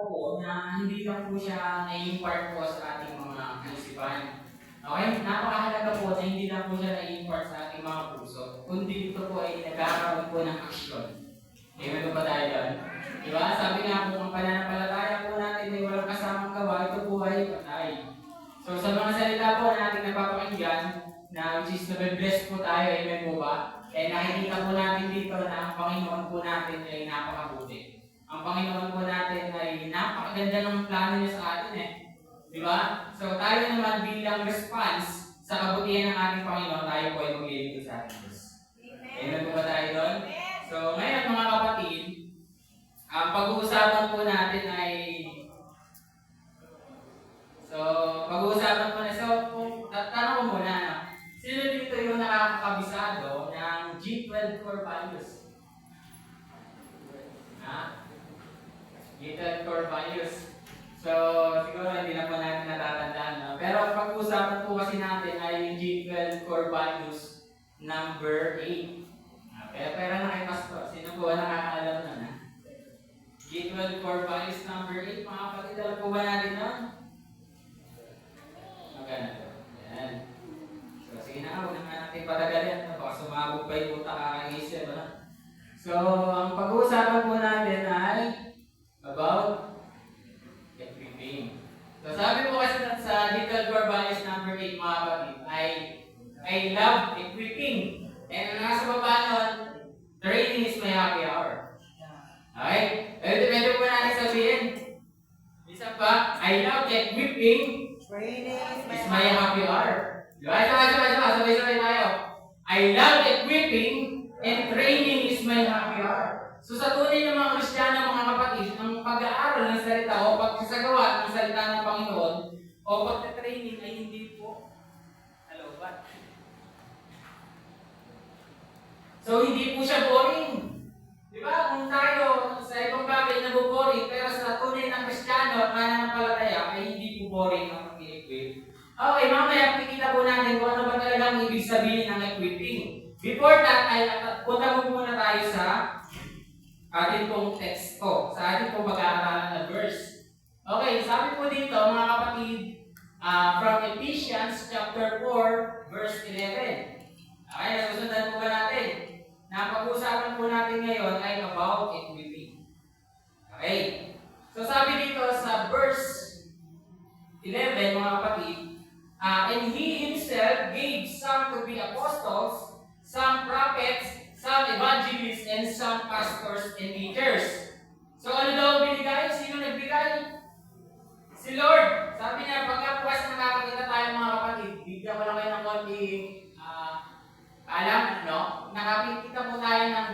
po na hindi lang po siya na-impart po sa ating mga kaisipan. Okay? Napakahalaga po na hindi lang po siya na-impart sa ating mga puso, kundi ito po ay nagkakaroon po ng aksyon. Amen po ba tayo doon? Diba? Sabi nga po, ang pananampalataya po natin ay walang kasamang gawa, ito po ay patay. So sa mga salita po na ating napapakinggan, na which is nabe-bless po tayo, amen po ba? Eh nakikita po natin dito na ang Panginoon po natin ay napakabuti. Ang Panginoon po natin ay napakaganda ng plano niya sa atin eh. Di ba? So tayo naman bilang response sa kabutihan ng ating Panginoon, tayo po ay maglilingkod sa ating Diyos. Amen po ba tayo doon? So ngayon mga kapatid, ang pag-uusapan po natin ay tanong ko muna, sino dito yung nakakabisado ng G12 core values? G12 core values. So, siguro hindi na po natin natatandaan. No? Pero ang pag-uusapan po kasi natin ay yung G12 core values number 8. Pero na kay Pastor, sino po nakakaalam nun? G12 core values number 8, mga kapatid, alam po ba natin nun? Maganda po. Ayan. So, sige na, huwag naman natin patagalin. Baka sumabog pa yung utak kakaisip. So, ang pag-uusapan po natin ay about equipping. So, sabi po kasi sa G12 core values number 8, mga kapatid, I love equipping. And ang nasa baba nun, training is my happy hour. Okay? Pwede po natin sabihin. Isa pa, I love equipping. Training is my happy hour. Diba? Sabay-sabay tayo. I love equipping and training is my happy hour. So sa tunay ng mga Kristiyano, mga kapatid, ang pag-aaral ng salita o pagsasagawa ng salita ng Panginoon o pagta-training ay hindi po halobat. So hindi po siya boring. Diba? Kung tayo sa ibang bagay na boring, pero sa tunay ng Kristiyano at mananampalataya ay hindi po boring ang pag-equip. Okay, mamaya makikita po natin kung ano ba talagang ibig sabihin ng equipping. Before that, ay punta po muna tayo sa ating pong teksto, sa ating pong pag-aaralan na verse. Okay, sabi po dito mga kapatid, from Ephesians chapter 4, verse 11. Okay, nasusundan po ba natin? Na pag-usapan po natin ngayon ay about equipping. Okay. So sabi dito sa verse 11, mga kapatid, and He Himself gave some to be apostles, some prophets, some evangelists, and some pastors and teachers. So ano daw binigay? Sino nagbigay? Si Lord. Sabi niya, pagkapuas nakakakita tayo mga kapatid, bigyan ko lang kayo ng konting alam, no? Nakakita po tayo ng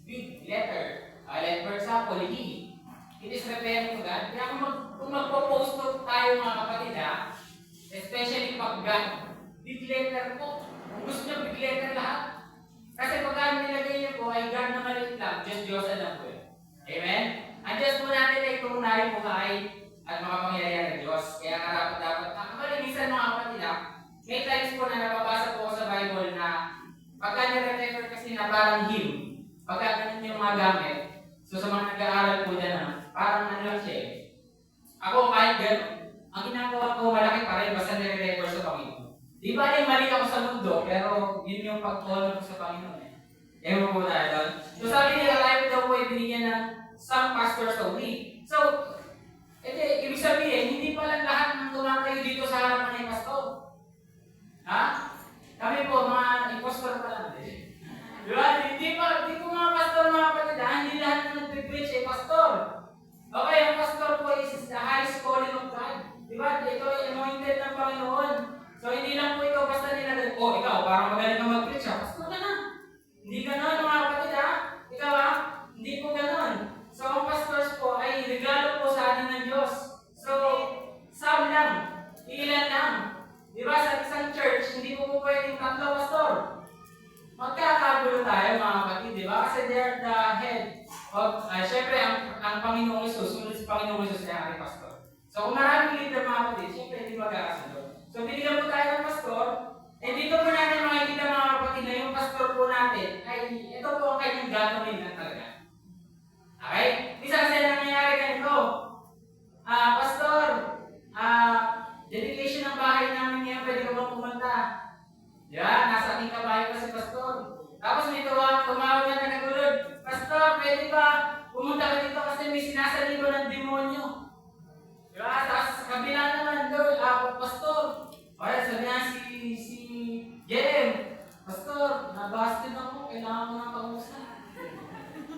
big letter. Like for example, He. It is referring to God. Kaya kung magpo-post tayo mga kapatid, especially pag God, big letter po. Kung gusto nyo big letter lahat. Kasi pag nilagay niyo po ay God na maliit lang, Diyos lang po. Amen? Ang Diyos po natin ay tunay po ay at makapangyarihan ng Diyos. Kaya dapat. Minsan mga kapatid, may times po na napabasa po sa Bible na pagka nire-refer kasi na parang hymn, pagka ganun yung mga gamit, so sa mga nag-aaral po dyan, parang ano lang siya eh. Ako kahit gano'n, ang ginagawa ko malaki pa rin basta nire-refer sa Panginoon. Di ba mali ako sa mundo, pero yun yung pag-honor ko sa Panginoon eh. Ewan po tayo doon. So sabi nila, tayo daw po ay binigyan ng some pastors only. So, ibig sabihin, hindi pa lang lahat ng tumatayo dito sa harapan ng pastor. Kami po, mga impostor pa lang. Diba? Hindi po mga pastor, mga kapatid, hindi lahat na nag-preach ay pastor. Okay, ang pastor po is the highest calling of God. Diba? Ito ay anointed ng Panginoon. So, hindi lang po ikaw basta nila, ikaw, parang magaling ka mag-preach, pastor ka na. Hindi ganon, mga kapatid, Ikaw, hindi po ganon. So, ang pastors po ay regalo po sa atin ng Diyos. So, some lang, ilan lang. Diba sa isang church, hindi po pwedeng tatlo pastor. Magkakagulo tayo mga kapatid, diba? Kasi they are the head of, syempre ang Panginoong Isus, sunod sa Panginoong Isus ay aking pastor. So kung maraming leader mga kapatid, syempre hindi magkakasunod. So binigyan po tayo ng pastor, and dito po natin makikita mga kapatid na yung pastor po natin ay ito po ang kanyang gagawin na talaga. Okay? Isa kasi nangyayari ganito. nasa likod ng demonyo. Diba? Tapos sa kabila naman doon, pastor. Okay, sabi niya si Jem, pastor, nabasted ako, kailangan mo ng kausap.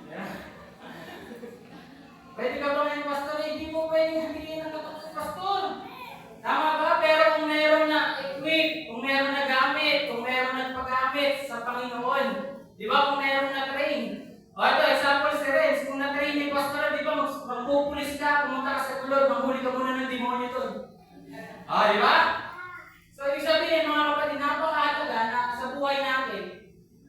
Yeah. Pwede ka ba ngayon, pastor? Hindi mo pwede hingin ng kausap, pastor. Tama ba? Pero kung meron na equip, kung meron na gamit, kung meron na paggamit sa Panginoon, di ba kung meron na train? O ito, example si Renz, kung na-train ni pastor, di ba magpupulis ka, pumunta ka sa kulod, manghuli ka muna ng demonyo doon. O, di ba? So, ibig sabihin mga kapatid, napakahalaga na sa buhay natin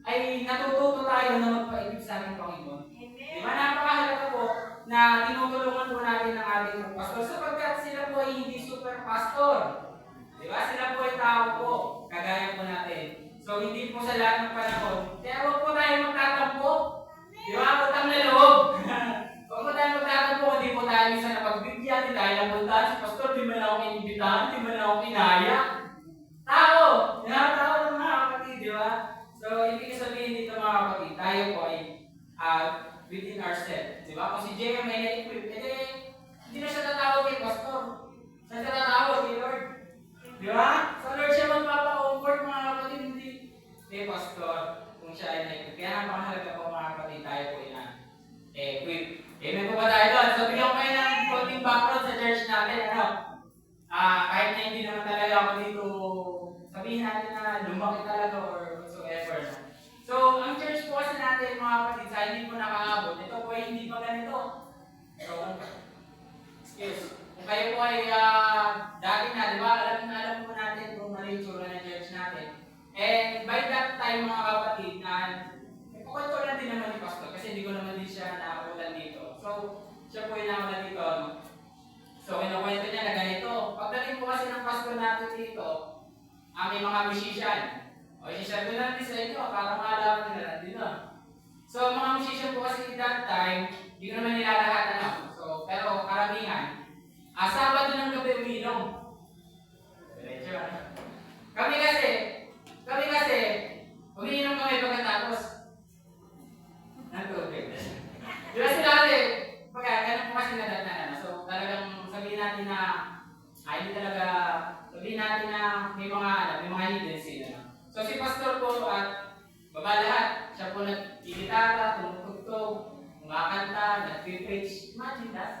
ay natututo tayo na magpaibig sa ating Panginoon. Di ba? Napakahalaga po na tinutulungan po natin ang ating pastor sapagkat sila po ay hindi super pastor. Di ba? Sila po ay tao po, kagaya po natin. So, hindi po sa lahat ng panahon. Kaya huwag po tayo magtatampo. Di ba? Utang na loob. Huwag po tayo magtatampo, hindi po tayo isa na pagbigyan, hindi tayo napuntahan si pastor, di man ako inibitahan, di man ako kinaya. Tao! Tao ng mga kapatid, di ba? So, ibig sabihin dito mga kapatid, tayo po ay within ourselves. Di ba? Kung si Jay may na-equip, hindi na siya tatawag kay pastor. Saan siya tatawag kay Lord? Di ba? Sa Lord siya magpapa-comfort mga kapatid, hindi kay pastor kung siya ay na-equip. Kaya napakahalaga po mga kapatid, tayo po ay na-equip. Amen po ba tayo doon? So, bigyan ko kayo ng konting background sa church natin. Kahit na hindi naman talaga ako dito, sabihin natin na lumaki talaga or whatsoever. So, ang church po kasi natin mga kapatid, sa hindi po nakaabot, ito po ay hindi pa ganito. So, kung kayo po ay dati na, di ba, alam po natin kung ano yung tsura ng church natin. And by that time mga kapatid, na kwento lang din naman ni pastor kasi hindi ko naman din siya naabutan dito. So, siya po yung naabutan dito. So, kinukwento niya na ganito. Pagdating po kasi ng pastor natin dito, may mga musician. O, musician ko natin sa inyo para maalaman nila dito. So, mga musician po kasi that time, hindi ko naman nila lahat So, pero karamihan, Sabado ng gabi umiinom. Diretso. Kami kasi, umiinom kami pagkatapos ng tubig. Di ba sila kasi, ganun po kasi nadatnan. So, talagang sabihin natin na, sabihin natin na may mga hidden sin. So, si pastor po at baba lahat, siya po nag-gitara, tumutugtog, kumakanta, nag-preach. Imagine that.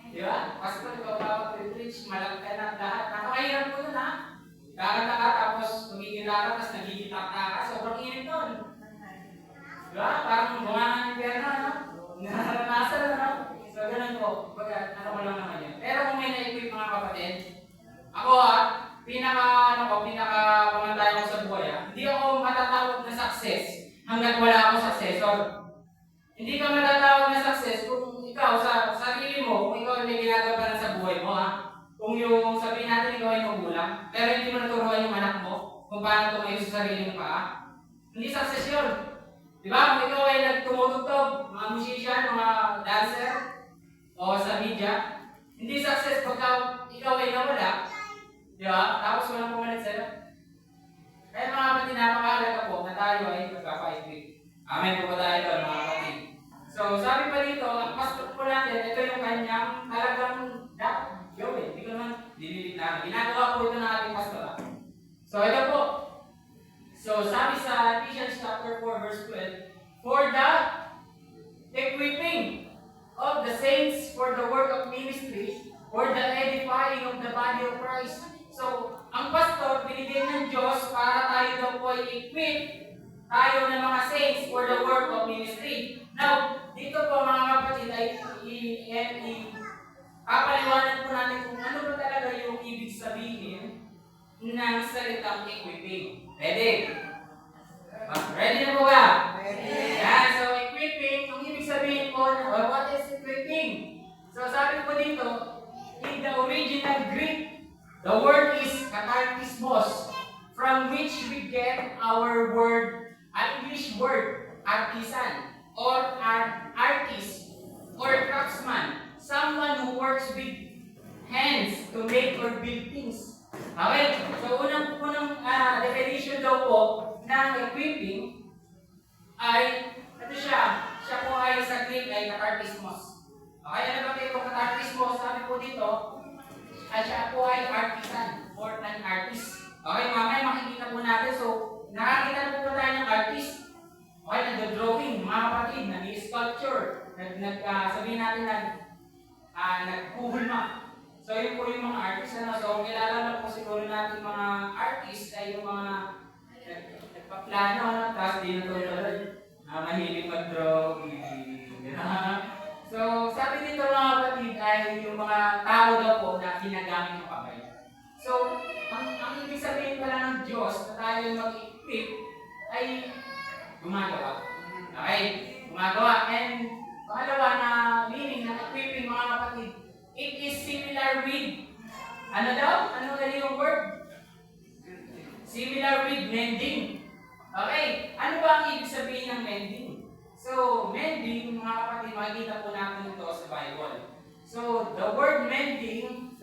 Di ba? Pastor, ikaw pa mag-preach, malaki ka na lahat. Napakahirap po dun ha. Kakanta ka, tapos magigitara, tapos nagigitakta ka. Sobrang init doon. Di ba? Parang bumangan yung perna, no? Naranasan, no? So, ganun po. Baga, ko lang naman yun. Pero kung may na-equip mga kapatid, ako pinaka-pangantay ko sa buhay hindi ako matatawag na success hanggat wala akong successor. Hindi ka matatawag na success kung ikaw sa sarili mo, kung ikaw ay may ginagawa sa buhay mo Kung yung sabihin natin ikaw ay magulang, pero hindi mo naturuan yung anak mo kung paano tumayo sa sarili mo hindi success yun. Di ba? Kung ikaw ay nagtumutugtog, mga musician, mga dancer, o sa media, hindi success pagka ikaw ay nawala. Di ba? Tapos walang pumalit sa'yo. Kaya mga kapatid, napakahalaga po na tayo ay magkaka-equip. Amen po ba tayo doon mga kapatid? So, sabi pa dito, ang pastor po natin, ito yung kanyang talagang dapat gawin. Hindi ko naman dinilit namin. Ginagawa po ito ng ating pastor. So, ito po. So, sabi sa Ephesians chapter 4, verse 12, for the equipping of the saints for the work of ministry, for the edifying of the body of Christ. So, ang pastor, binigay ng Diyos para tayo daw po i-equip tayo ng mga saints for the work of ministry. Now, dito po mga kapatid ay papaliwanag po natin kung ano ba talaga yung ibig sabihin ng salitang equipping. Ready? Ready na po ba? Ready. Yeah, so equipping, ang ibig sabihin po, what is equipping? So sabi po dito, in the original Greek, the word is katartismos, from which we get our word, an English word, artisan, or an artist, or craftsman, someone who works with hands to make or build things. Okay? So, unang definition daw po ng equipping ay, ito siya po ay sa Greek ay katartismos. Okay, ano ba ito katartismo? Sabi po dito, at siya po ay artisan or an artist. Okay, mamaya makikita po natin. So, nakakita na po tayo ng artist. Okay, nag-drawing, mga kapatid, nag-sculpture, sabihin natin nagkuhulma. So, yun po yung mga artist. Ano? So, kilala na po siguro natin mga artist ay yung mga nagpaplano, ano? Tapos di natuloy, mahilig mag-drawing. So, sabi dito mga kapatid ay yung mga tao daw po na ginagamit ng kamay. So, ang ibig sabihin pala ng Diyos na tayo mag-equip ay gumagawa. Okay? Gumagawa. And pangalawa na meaning na equipping mga kapatid, it is similar with, ano daw? Ano ulit yung word? Similar with mending. Okay? Ano ba ang ibig sabihin ng mending? So, mending, mga kapatid, makikita po natin ito sa Bible. So, the word mending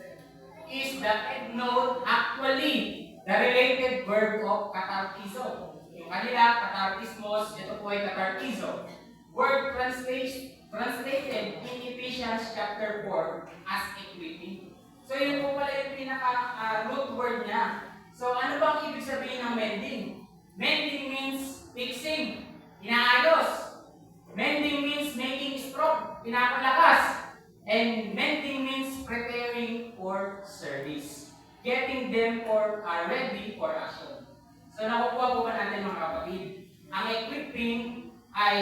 is the note actually the related verb of katartizo. Yung kanila, katartismos, ito po ay katartizo. Word translated in Ephesians chapter 4 as equipping. So, yun po pala yung pinaka-root word niya. So, ano ba ang ibig sabihin ng mending? Mending means fixing, inaayos. Mending means making strong, pinapalakas. And mending means preparing for service. Getting them ready for action. So nakukuha po ba natin mga kapatid? Ang equipping ay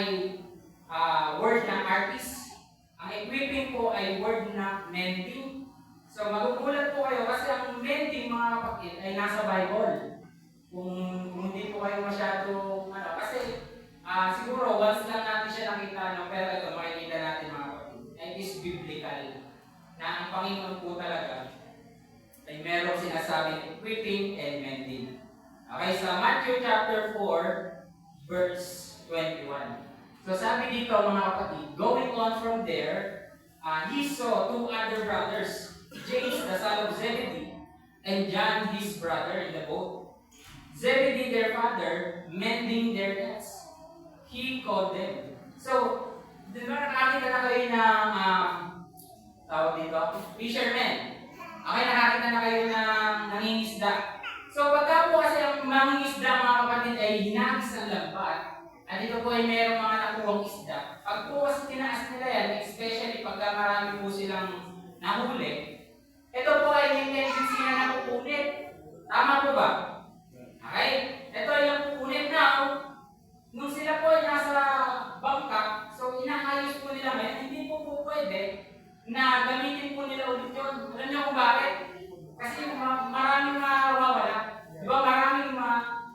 word ng artist. Ang equipping po ay word na mending. So magugulat po kayo kasi ang mending mga kapatid ay nasa Bible. Kung hindi po kayo masyado, kasi siguro once lang natin siya nakita, pero ito makikita natin mga kapatid. It is biblical na ang Panginoon po talaga ay merong sinasabing equipping and mending. Okay, sa Matthew chapter 4, verse 21. So sabi dito mga kapatid, going on from there, he saw two other brothers, James the son of Zebedee, and John his brother in the boat. Zebedee their father, mending their nets. He called them. So, di ba nakakita na kayo ng tawag dito? Fishermen. Okay, nakakita na kayo ng nangingisda. So, pagka po kasi ang mangingisda mga kapatid ay hinagis ng lambat, at ito po ay mayroong mga nakuwang isda. Pag po kasi tinaas nila yan, especially pagka marami po silang nahuli, ito po ay may tendency na nakukunit. Tama po ba? Okay? Ito ay nakukunit na. Nung sila po ay nasa bangka, so inaayos po nila ngayon, hindi po pwede na gamitin po nila ulit yun. Alam niyo kung bakit? Kasi maraming mawawala. Di ba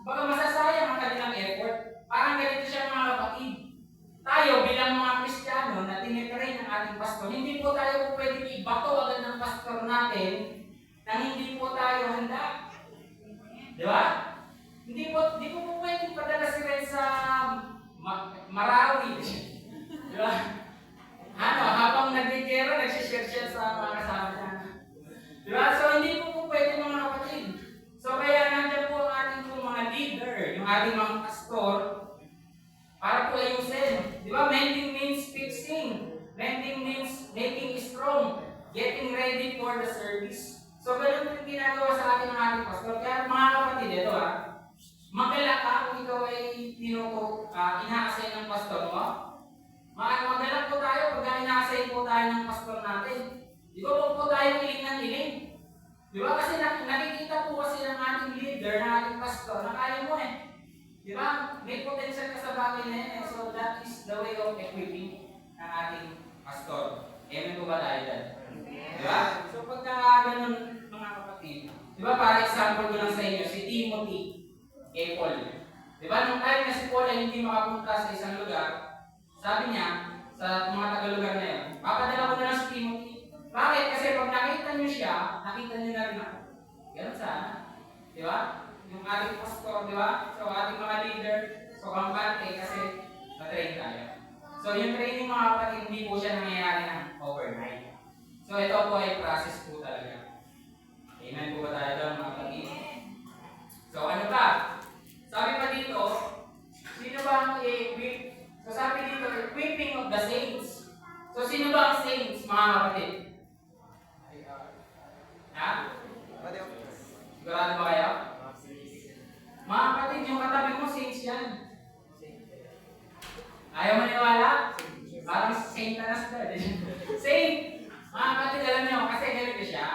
baka masasayang ang kanilang effort. Parang ganito siya mga kapatid. Tayo bilang mga Kristiyano na tinitrain ng ating pastor, hindi po tayo po pwedeng ibato agad ng pastor natin nang hindi po tayo handa. Di ba? Hindi po pwedeng padala si Ren sa Marawi. Di ba? Habang nagigera, nagsishare siya sa mga kasama niya. Di ba? So, hindi po pwede mga kapatid. So, kaya nandiyan po ang ating mga leader, yung ating mga pastor, para po ayusin. Di ba? Mending means fixing. Mending means making strong. Getting ready for the service. So, ganun yung ginagawa sa ating mga pastor. Kaya mga kapatid, ito magalak ka kung ikaw ay ina-assign ng pastor mo. Magalak po tayo pag ina-assign po tayo ng pastor natin. Di ba huwag po tayo iling ng iling? Di ba kasi nakikita po kasi ng ating leader, ng ating pastor, na kaya mo Di ba? May potential ka sa bagay na yan. So that is the way of equipping ng ating pastor. Amen po ba tayo dyan? Di ba? So pagka ganun mga kapatid, di ba para example ko lang sa inyo, si Timothy, Paul. Di ba nung time na si Paul ay hindi makapunta sa isang lugar, sabi niya sa mga taga-lugar na yun, papadala ko na lang si Timothy. Bakit? Kasi pag nakita niyo siya, nakita niyo na rin ako. Ganun sana. Di ba? Yung ating pastor, di ba? So ating mga leader, so kampante kasi na-train tayo. So yung training mga kapatid, hindi po siya nangyayari ng overnight. So ito po ay process po talaga. Amen po ba tayo doon mga kapatid? So ano ba? Sabi pa dito, sino ba ang i-equip? So sabi dito, equipping of the saints. So sino ba ang saints, mga kapatid? Ha? Sigurado ba kayo? Mga kapatid, yung katabi mo, saints yan. Ayaw maniwala? Parang saint na nasdad. Saint! Mga kapatid, alam niyo, kasi ganito siya.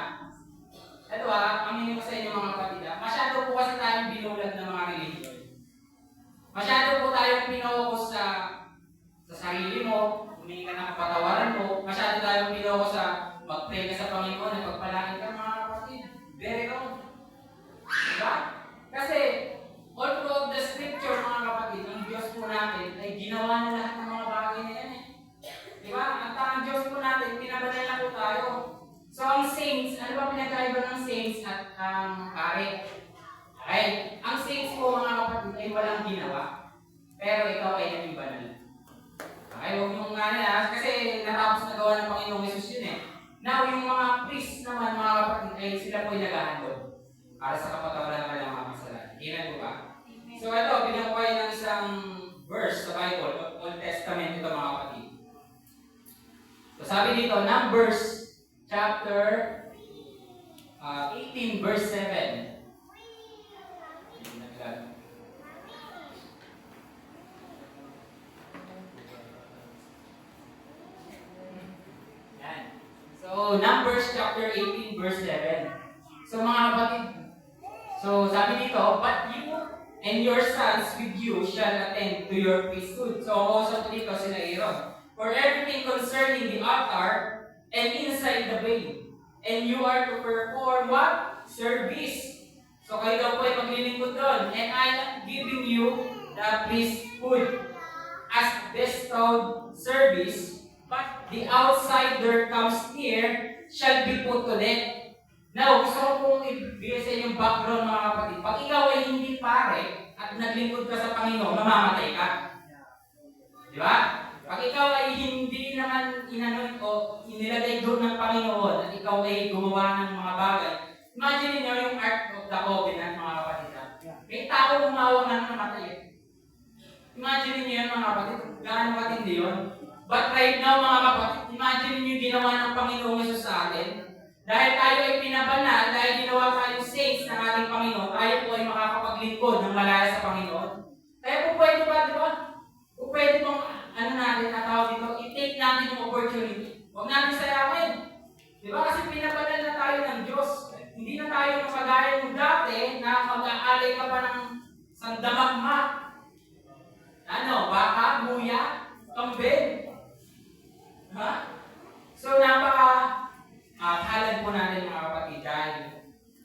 Ito aminin ko sa inyo mga kapatid, masyado po kasi tayong binulag ng mga religion. Masyado po tayong pinokus sa sarili mo, humingi ka ng kapatawaran mo, masyado tayong pinokus sa mag-pray ka sa Panginoon at pagpalangin ka mga kapatid. Very wrong. Diba? Kasi, all throughout the scripture mga kapatid, ang Diyos po natin ay ginawa na lahat ng mga bagay na yan eh. Diba? Ang Diyos po natin, pinabanal na po tayo. So, ang saints, ano ba pinagkaiba ng saints at ang pare? Okay? Ang saints po mga kapatid ay walang ginawa. Pero ikaw ay naging banal. Okay? Huwag mong kasi natapos na gawa ng Panginoong Yesus yun eh. Now, yung mga priests naman mga kapatid ay sila po ay naghahandog para sa kapatawaran ng kanilang mga kasalanan. Amen po ba? So, ito, bigyan ko kayo ng isang verse sa Bible, Old Testament ito mga kapatid. So, sabi dito, Numbers chapter 18 verse 7. Yan. So, Numbers chapter 18 verse 7. So, mga kapatid, so sabi dito, but you and your sons with you shall attend to your priesthood. So, also dito sila Aaron. For everything concerning the altar and inside the veil. And you are to perform what? Service. So kayo daw po ay maglilingkod doon. And I am giving you the priesthood as bestowed service, but the outsider comes near shall be put to death. Now, gusto ko pong ibigay sa inyong background mga kapatid. Pag ikaw ay hindi pare at naglingkod ka sa Panginoon, mamamatay ka. Di ba? Pag ikaw ay hindi naman inanod o inilagay doon ng Panginoon at ikaw ay gumawa ng mga bagay, imagine niyo yung Ark of the Covenant mga kapatid. May tao umawang na namatay. Imagine niyo yun mga kapatid, gaano katindi yun. But right now mga kapatid, imagine niyo yung ginawa ng Panginoong Yesus sa atin. Dahil tayo ay pinabanal, dahil ginawa tayong saints ng ating Panginoon, tayo po ay makakapaglingkod ng malaya sa Panginoon. Kaya po pwede ba, di ba? Kung pwede pong natin natawag dito, i-take natin yung opportunity. Huwag natin sayangin. Di ba? Kasi pinabanal na tayo ng Diyos. Hindi na tayo nakagaya ng dati na mag-aalay ka pa ng sandamagma. Baka, muya, kambing. Ha? So, halad po natin mga kapatid dahil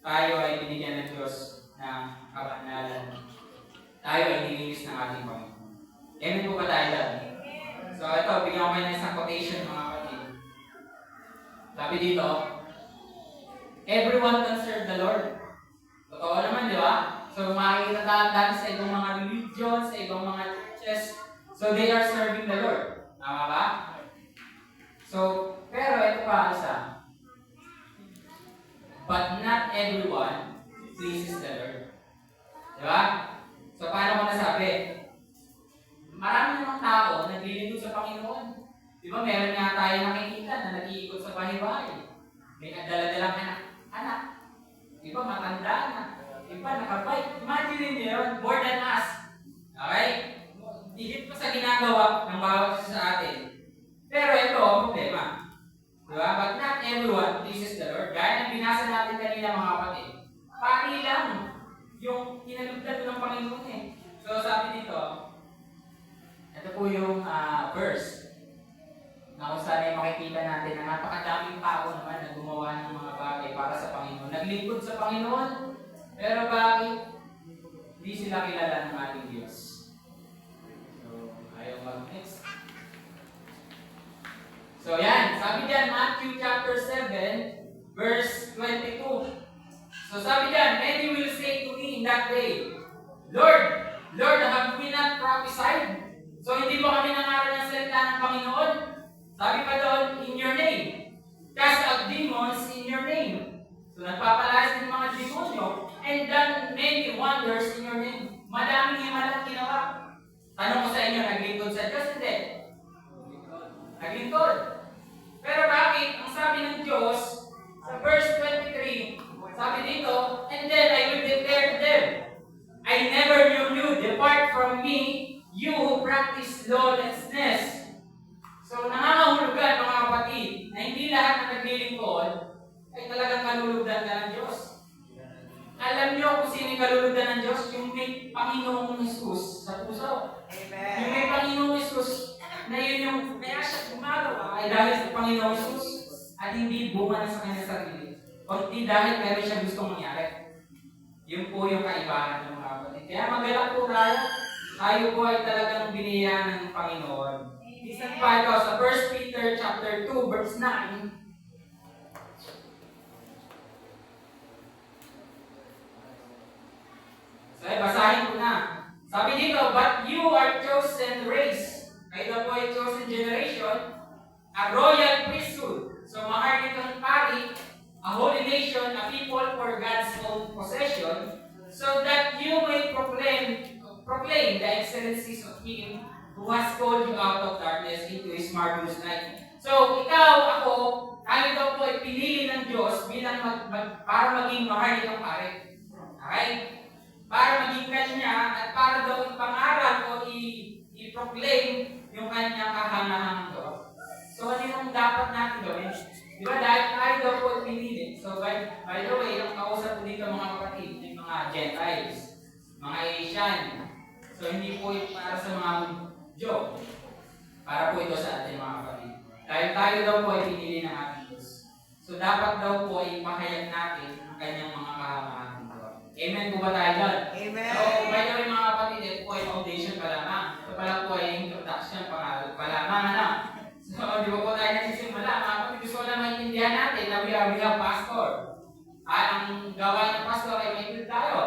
tayo ay binigyan ng Diyos ng kabanalan. Tayo ay nilinis ng ating Panginoon. Amen po ba tayo dyan? So ito, bigyan ko kayo ng isang quotation mga kapatid. Sabi dito, everyone can serve the Lord. Totoo naman, di ba? So makikita dati sa ibang mga religions, sa ibang mga churches, so they are serving the Lord. Tama ba? So, pero ito pa isa. But not everyone pleases the Lord. Di ba? So paano ko nasabi? Marami namang tao naglilingkod sa Panginoon. Di ba, meron nga tayo nakikita na nag-iikot sa bahay-bahay. May dala-dalang anak. Di ba, matanda na. Di ba, nakabike. Imagine niyo yun, more than us. Okay? Higit pa sa ginagawa ng bawat isa sa atin. Pero ito ang problema. Di ba? But not everyone pleases the Lord. Gaya ng binasa natin kanina mga kapatid. Pari lang yung kinalugdan ng Panginoon eh. So sabi dito, ito po yung verse na kung saan ay makikita natin na napakadaming tao naman na gumawa ng mga bagay para sa Panginoon. Naglingkod sa Panginoon, pero bakit hindi sila kilala ng ating Diyos? So, ayaw mag-next. So yan, sabi diyan, Matthew chapter 7, verse 22. So sabi diyan, many will say to me in that day, Lord, Lord, have we not prophesied? So hindi ba kami nangaral ng salita ng Panginoon? Sabi pa doon, in your name. Cast out demons in your name. So nagpapalayas ng mga demonyo and done many wonders in your name. Madaming himalang ginawa. Tanong ko sa inyo, naglingkod sa Diyos? Hindi. Naglingkod. may Panginoong Jesus sa puso. Amen. Yung may Panginoong Jesus na yun yung kaya siya gumagawa ay dahil sa Panginoong Jesus at hindi bunga na sa kanyang sarili. Kundi dahil meron siya gustong mangyari. Yun po yung kaibahan ng mga kapatid. Kaya magalak po tayo. Tayo po ay talagang biniyayaan ng Panginoon. Isang pa ito sa 1 Peter chapter 2 verse 9. So, basahin ko na. Sabi dito, but you are chosen race. Kayo po ay chosen generation, a royal priesthood. So, maharlik kang pari, a holy nation, a people for God's own possession, so that you may proclaim the excellencies of Him who has called you out of darkness into His marvelous light. So, ikaw, ako, tayo daw po ay pinili ng Diyos bilang para maging maharlik kang pari. Okay? Para maging kanya at para daw ipangaral o i-proclaim yung kanyang kahangahangang Diyos. So, ano yung dapat natin gawin? Di ba? Dahil tayo daw po pinili. So, by the way, yung kausap ko dito mga kapatid, yung mga Gentiles, mga Asian. So, hindi po ito para sa mga Diyo. Para po ito sa atin mga kapatid. Dahil tayo daw po ay pinili ng ating Diyos. So, dapat daw po ay ipahayag natin ang kanyang mga kahangahangang Diyos. Amen po ba tayo doon? Amen. So, by the way mga kapatid, ito po ay foundation pa lamang. Ito pala po ay introduction pa lamang. So, di ba po tayo nagsisimula? Mga kapatid, gusto ko na maintindihan natin na we have pastor. Ang gawain ng pastor ay ma-equip tayo.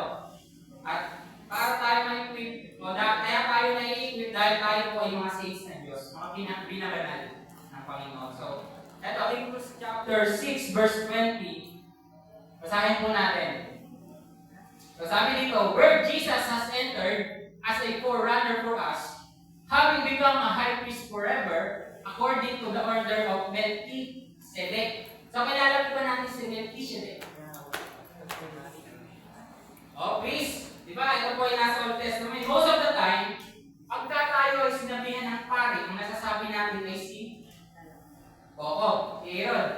At para tayo ma-equip, kaya tayo na-equip dahil tayo po ay mga saints ng Diyos, mga binabanal ng Panginoon. So, ito, Hebrews chapter 6, verse 20. Basahin po natin. So, sabi dito, where Jesus has entered as a forerunner for us, having become a high priest forever, according to the order of Melchizedek. So, kilala po ba natin si Melchizedek? Oh, priest. Diba? Ito po ay nasa Old Testament. Most of the time, pagka tayo ay sinabihan ng pari, ang nasasabi natin ay si Coco, si Aaron.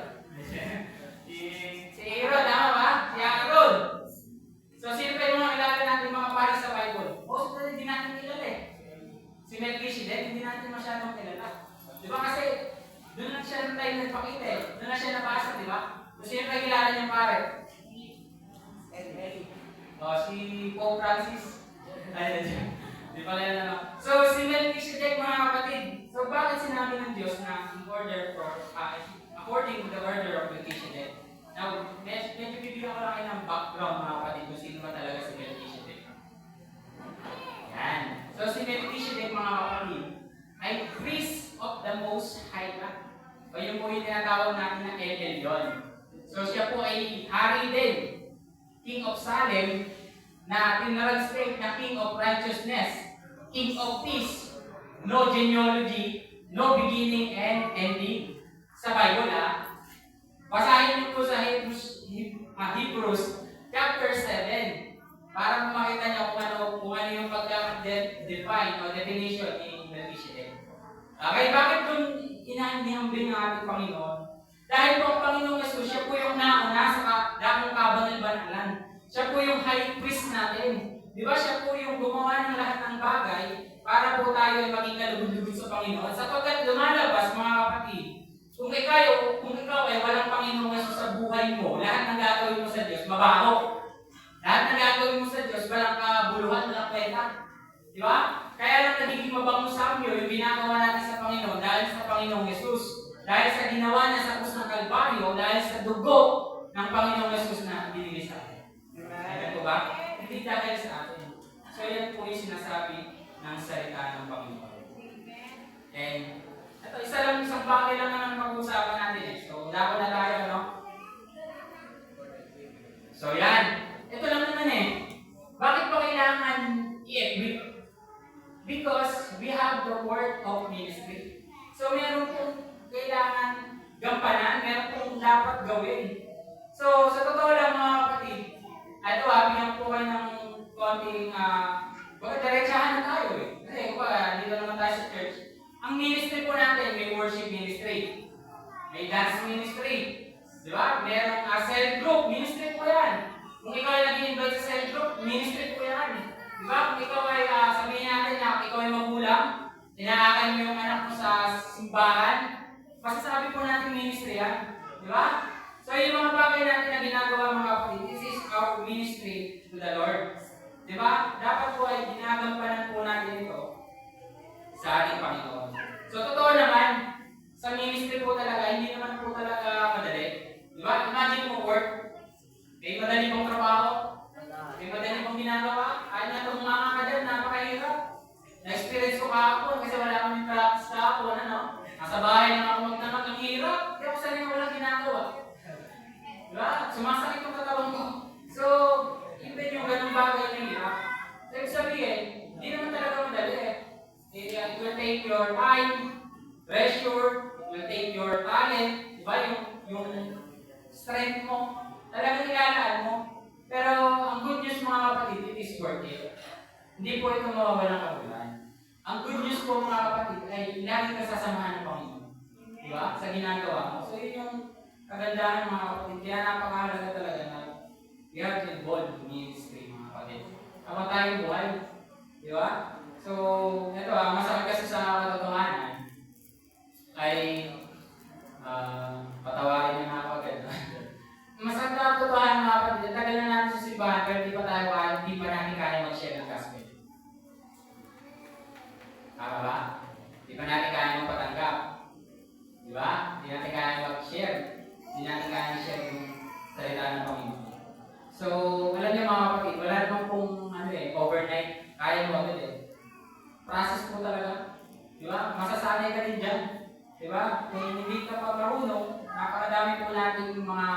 Si Aaron, tama ba? Si Aaron. So, sino pa yung mga kilala natin mga pari sa Bible? Most of the time, hindi natin kilala eh. Si Melchizedek, hindi natin masyadong kilala. Diba kasi, doon lang siya tayo nagpakita eh. Doon lang siya nabasa, diba? So, sino pa kilala niyang pare? Si Pope Francis. Di pala yan ano. So, si Melchizedek mga kapatid. So, bakit sinabi ng Diyos na in order for, according to the order of Melchizedek? Now, medyo bibigyan ko lang kayo ng background mga kapatid kung sino ba talaga si Melchizedek. Yan. So, si Melchizedek mga kapatid ay priest of the Most High God. O yun po yung tinatawag natin na El Elyon. So, siya po ay hari din. King of Salem, na tinranslate na King of Righteousness, King of Peace, no genealogy, no beginning and ending. Sa Bible basahin niyo po sa Hebrews chapter 7 para makita niyo kung ano yung pagka-define o definition ni Melchizedek. Okay, bakit dun inihambing ng ating Panginoon? Dahil po ang Panginoong Jesus, siya po yung nauna sa dakong kabanal-banalan. Siya po yung high priest natin. Di ba siya po yung gumawa ng lahat ng bagay para po tayo ay maging kalugod-lugod sa Panginoon. Sapagkat lumalabas mga kapatid, kung ikaw ay walang Panginoong Jesus sa buhay mo, lahat ng gagawin mo sa Diyos, mabaho. Lahat ng gagawin mo sa Diyos, walang kabuluhan, walang kwenta. Di ba? Kaya lang nagiging mabango sa amin yung ginagawa natin sa Panginoon dahil sa Panginoong Jesus. Dahil sa ginawa niya sa krus ng Kalbaryo, dahil sa dugo ng Panginoong Jesus na binigay sa atin. Amen po ba? Hindi dahil sa atin. So yan po yung sinasabi ng salita ng Panginoon. And ito, isang bagay lang naman pag-uusapan natin eh. So, dako na tayo, no? So yan. Ito lang naman eh. Bakit pa kailangan i-equip? Because we have the work of ministry. So meron pong kailangan gampanan, meron pong dapat gawin. So, sa totoo lang mga kapatid, ito bigyan po kayo ng konting, diretsahan na tayo eh. Kasi dito naman tayo sa church. Ang ministry po natin, may worship ministry, may dance ministry, di ba? Merong cell group, ministry po yan. Kung ikaw ay nag-invite sa cell group, ministry po yan. Di Di ba? Kung ikaw ay, sabihin natin na kung ikaw ay magulang, tinaakan mo yung anak mo sa simbahan, masasabi po natin ministry yan. Di ba? So yung mga bagay natin na ginagawa mga kapatid, this is our ministry to the Lord. Di ba? Dapat po ay ginagampanan po natin ito sa ating Panginoon. So totoo naman, sa ministry po talaga, hindi naman po talaga madali. Di ba? Imagine mo work, may madali mong trabaho, may madali mong ginagawa, kahit na itong mga kadal, napakahirap. Na-experience ko kahapon kasi wala kaming practice kahapon, ano? Nasa bahay lang ako magdamag, ang hirap. Hindi ako sanay walang ginagawa. Diba? Sumasakit yung katawan ko. So, even yung ganung bagay na hirap. So, ibig sabihin, hindi naman talaga madali eh. It will take your time, pressure, it will take your talent, diba? Yung strength mo, talagang ilalaan mo. Pero, ang good news mga kapatid, it is worth it. Hindi po ito mawawalang kabuluhan. Ang good news po mga kapatid ay lagi ka sasamahan ng Panginoon. Diba? Sa ginagawa mo. So, yun yung kagandahan mga kapatid. Kaya napakahalaga talaga na we have to involve in ministry mga kapatid. Tama tayong buhay. Diba? So, ito masakit kasi sa katotohanan ay patawarin niya mga kapatid. Masakit na katotohanan mga kapatid. Tagal na natin sa simbahan pero di pa tayo hindi pa natin kaya mag-share ng gospel. Tama ba? Di pa natin kaya magpatanggap. Di ba? Di natin kaya mag-share. Di natin kaya mag-share yung salita ng Panginoon. So, alam niyo mga kapatid, wala naman pong overnight. Kaya mo agad eh. Process po talaga. Di ba? Masasanay ka din dyan. Di ba? Kung hindi ka pa marunong, napakadami po natin yung mga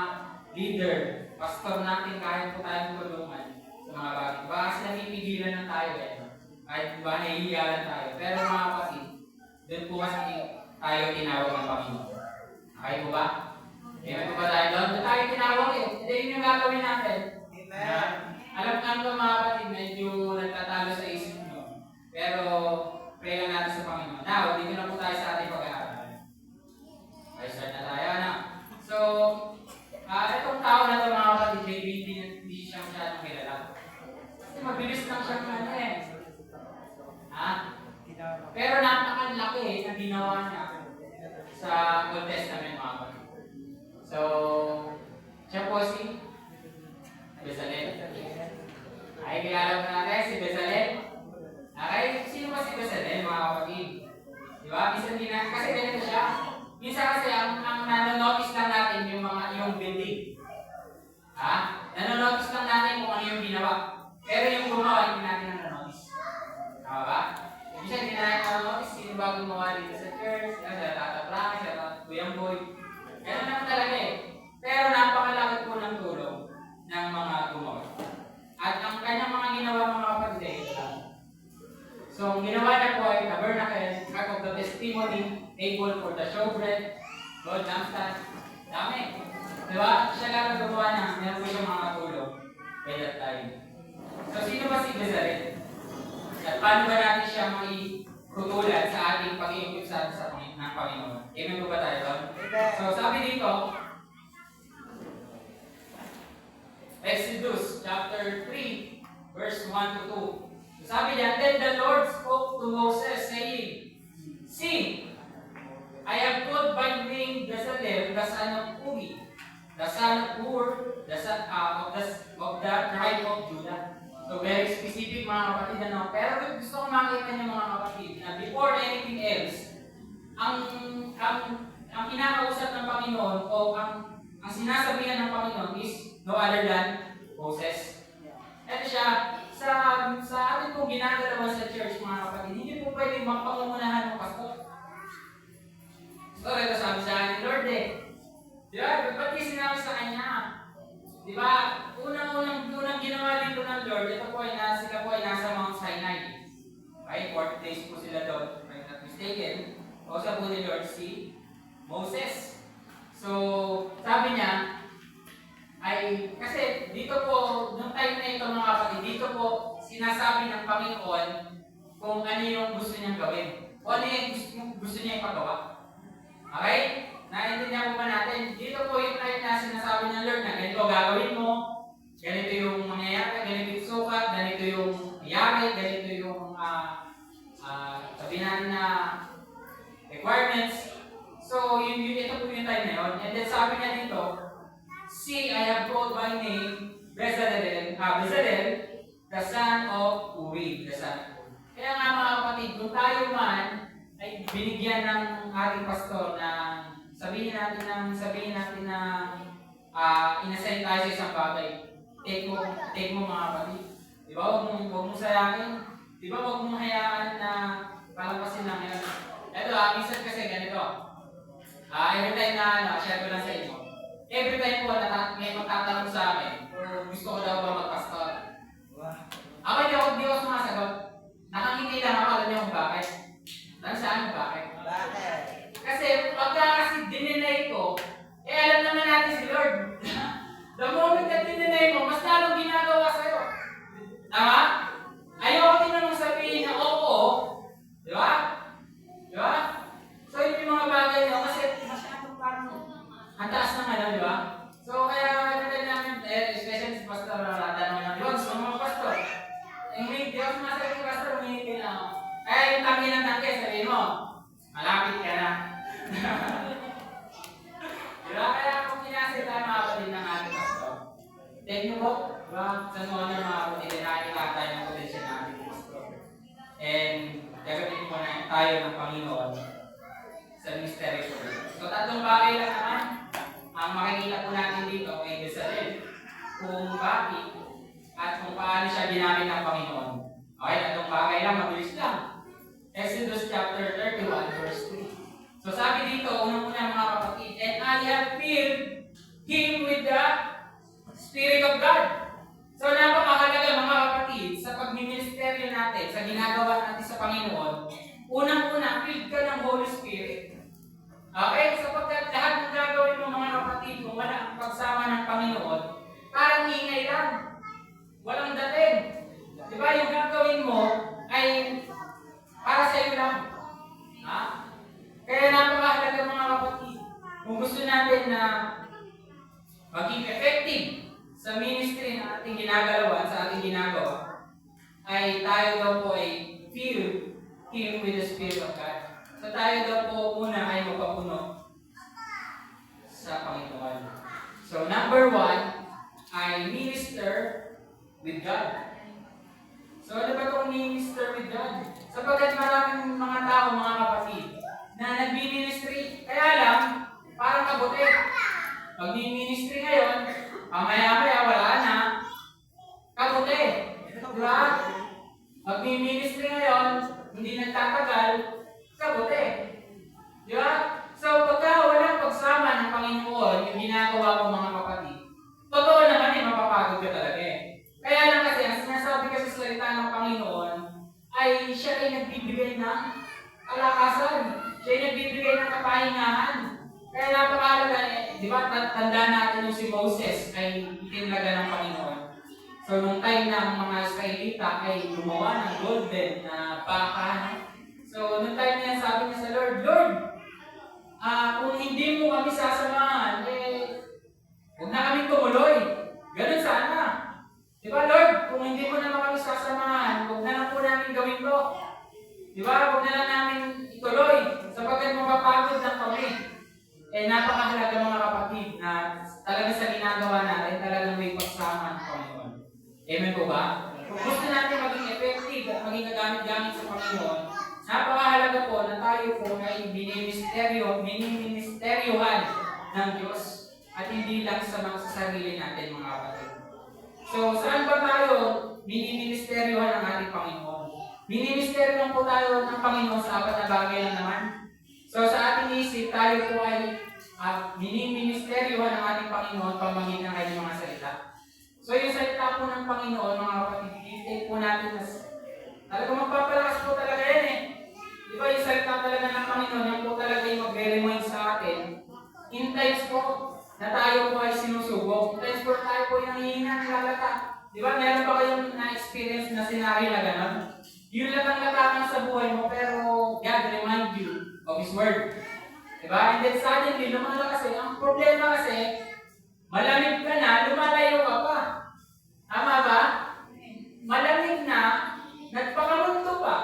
leader, pastor natin, kaya po tayong tulungan sa mga bagay. Diba? Kasi napipigilan na tayo eh. Kahit ba nahihiyalan tayo. Pero mga kapatid, doon po kasi tayo tinawag ng Panginoon. Okay po ba? Kaya po ba tayo doon? Doon tayo tinawag eh. Hindi yun yung gagawin natin. Amen. Alam ko mga kapatid, medyo nagtatalo sa isip nyo. Pero pray lang natin sa Panginoon. Now, dito na po tayo sa ating pag-aaral. Okay, start na tayo. Ano? So, itong tao na ito mga kapatid, maybe hindi siya masyadong kilala. Kasi mabilis lang siya ano eh. Ha? Pero napakalaki eh, na ginawa niya sa Old Testament mga kapatid. So, siya po si Bezalel. Ay, kilala mo natin si Bezalel. Okay, sino ba si Bezalel mga kapatid? Diba? Minsan din na, kasi ganito siya. Minsan kasi ang nanonotice lang natin yung building. Ha? Nanonotice lang natin kung ano yung ginawa. Pero yung gumawa, hindi natin nanonotice. Tama ba? Minsan hindi natin nanonotice sino ba gumawa dito sa church, sa Tata Frank, sa Kuyang Boy. Ganun naman talaga eh. Pero napakalaki po ng tulong ng mga gumawa. At ang kanyang mga ginawa mga kapatid ay ito lang. So, ang ginawa niya po ay tabernacle, Ark of the Testimony, table for the showbread, gold lampstand, dami. Diba? Siya lang ang gumawa na, meron po siyang mga katulong by that time. So, sino ba si Bezalel? At paano ba natin siya maikutulan sa ating pag-iumpip sa ng Panginoon? Amen po ba tayo doon? So, sabi dito, Exodus chapter 3, verse 1 to 2. Sabi niya, then the Lord spoke to Moses, saying, see, I have put by name Bezalel, the son of Uri, the son of Ur, the son of the tribe of Judah. So very specific mga kapatid, ano? Pero gusto kong makita niyo mga kapatid, na before anything else, ang kinakausap ng Panginoon o ang sinasabihan ng Panginoon is no other than Moses. Ito siya, sa atin pong ginagalawan sa church mga kapatid, hindi po pwede magpangungunahan ng pastor. So, ito sabi sa akin, Lord eh. Di ba? Ba't di sinabi sa kanya? Di ba? Unang ginawa dito ng Lord, ito po ay sila po ay nasa Mount Sinai. Okay, 40 days po sila doon. If I'm not mistaken. Kausap po ni Lord si Moses. So, sabi niya, ay, kasi dito po, nung time na ito mga kapatid, dito po sinasabi ng Panginoon kung ano yung gusto niyang gawin. O ano yung gusto niya ipagawa. Okay? Naintindihan po ba natin? Dito po yung time na sinasabi ng Lord na ganito gagawin mo, ganito yung mangyayari, ganito yung sukat, ganito yung nangyayari, See, I have called by name Bezalel, the son of Uri, the son of Uri. Kaya nga mga kapatid, kung tayo man ay binigyan ng ating pastor na sabihin natin na inassign tayo sa isang bagay, take mo mga kapatid. Di ba? Huwag mong sayangin. Di ba? Huwag mong hayaan na palampasin lang yan. Ito minsan kasi ganito. Every time na share ko lang sa inyo. Every time po may magtatanong sa akin, gusto ko daw ba magpastor. Ako hindi ako sumasagot. Nakangiti lang ako, alam niyo kung bakit. Saan bakit? Kasi pagka dininay ko, alam naman natin si Lord. The moment na dininay mo, mas lalong ginagawa sa'yo. Tama? Ayoko din naman sabihin na oo. Di ba? Di ba? So yun yung mga bagay nyo, kasi masyadong parang ang taas ng di ba? So kaya namin, especially si Pastor, tanong na, Lord, so mga Pastor, hindi ako sumasagot ni Pastor, humingi lang ako. Kaya yung tanggi ng tanggi, sabihin mo, malapit ka na. Diba? Kaya kung kinasita mga kapatid ng ating pastor, take nyo po, diba? Sa mga mga kapatid, nakikita tayo ng potensya ng ating pastor. And gagawin mo na tayo ng Panginoon sa ministeryo ko. So tatlong bagay lang naman, ang makikita po natin dito ay Bezalel, kung bakit at kung paano siya ginamit ng Panginoon. Okay, tatlong bagay lang, mabilis lang. Exodus chapter 31 verse 3. So sabi dito, unang-una mga kapatid, and I have filled him with the Spirit of God. So napakahalaga mga kapatid, sa pagministeryo natin, sa ginagawa natin sa Panginoon, unang-una, filled ka ng Holy Spirit. Okay, sapagkat lahat ng gagawin mo mga kapatid, kung wala ang pagsama ng Panginoon, parang ingay lang. Walang dating. Diba yung gagawin mo ay para sa iyo lang. Ha? Kaya napakahalaga mga kapatid, kung gusto natin na maging effective sa ministry na ating ginagawa, sa ating ginagawa, ay tayo daw po ay fill him with the Spirit of God. So tayo daw po muna ay magpapuno sa Panginoon. So number 1, ay minister with God. So ano ba itong minister with God? Sapagkat maraming mga tao, mga kapatid, na nagbi-ministry. Kaya lang, parang kabuti. Magbi-ministry ngayon, maya-maya wala na. Kabuti. Diba? Magbi-ministry ngayon, hindi nagtatagal, kabuti. Diba? So pagka walang pagsama ng Panginoon, yung ginagawa mo mga kapatid, totoo naman mapapagod ka talaga Kaya lang kasi, ang sinasabi kasi sa salita ng Panginoon, ay siya ay nagbibigay ng kalakasan. Siya ay nagbibigay ng kapahingahan. Kaya napakahalaga, di ba, tanda natin yung si Moses ay itinlaga ng Panginoon. So, nung time na ang mga Israelita ay gumawa ng golden na baka. So, nung time na yan, sabi niya sa Lord, Lord, kung hindi mo kami sasamahan, huwag na kami tumuloy. Ganun sana. Diba, Lord, kung hindi mo naman kami sasamahan, huwag na lang po namin gawin to. Diba, huwag na lang namin ituloy, sapagkat mapapagod lang kami. Napakahalaga mga kapatid na talaga sa ginagawa natin, talagang may pagsama ng Panginoon. Amen po ba? Kung gusto natin maging effective at maging kagamit-gamit sa Panginoon, napakahalaga po na tayo po ay miniministeryohan ng Diyos at hindi lang sa mga sarili natin mga kapatid. So, saan ba tayo miniministeryohan ng ating Panginoon? Miniministeryo lang po tayo ng Panginoon sa apat na bagay lang naman. So, sa ating isip, tayo po ay miniministeryohan ng ating Panginoon pamamagitan ng kanyang mga salita. So, yung salita po ng Panginoon, mga kapatid, i-take po natin na talaga magpapalakas po talaga yan Di ba yung salita talaga ng Panginoon, yan po talaga yung mag-remind sa atin. In times po, na tayo po ay sinusubok. Times po tayo po yung hihina ng lalata. Di ba, meron ba kayong na-experience na scenario na gano'n? Yung latang-latang sa buhay mo, pero God remind you of His Word. Di ba? And then suddenly, lumalakas ang problema kasi, malamig ka na, lumalayo ka pa. Tama ba? Malamig na, nagpakamundo pa.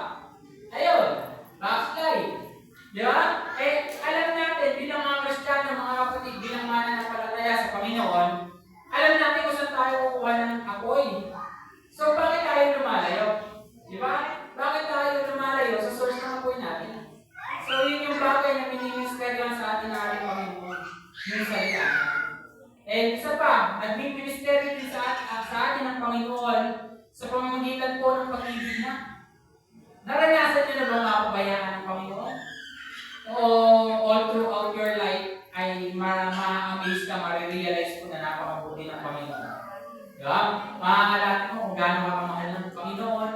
Ayun, backslide. Di ba? Alam natin, bilang mga Kristiyano, mga kapatid, bilang mananampalataya sa Panginoon, alam natin kung saan tayo kukuha ng apoy. So, bakit tayo lumalayo? Di ba? Bakit tayo lumalayo sa source ng apoy natin? So, yun yung bagay na miniministeryo sa ating ating Panginoon. Yung salita. And isa pa, nagmi-ministeryo din sa atin ng Panginoon sa pamamagitan po ng pag-ibig niya. Naranasan niyo na ba mapabayaan ng Panginoon? O all throughout your life ay ma-amaze ka, ma-realize ko na napakabuti ng Panginoon. Diba? Makakalatin mo kung gaano ka kamahal ng Panginoon.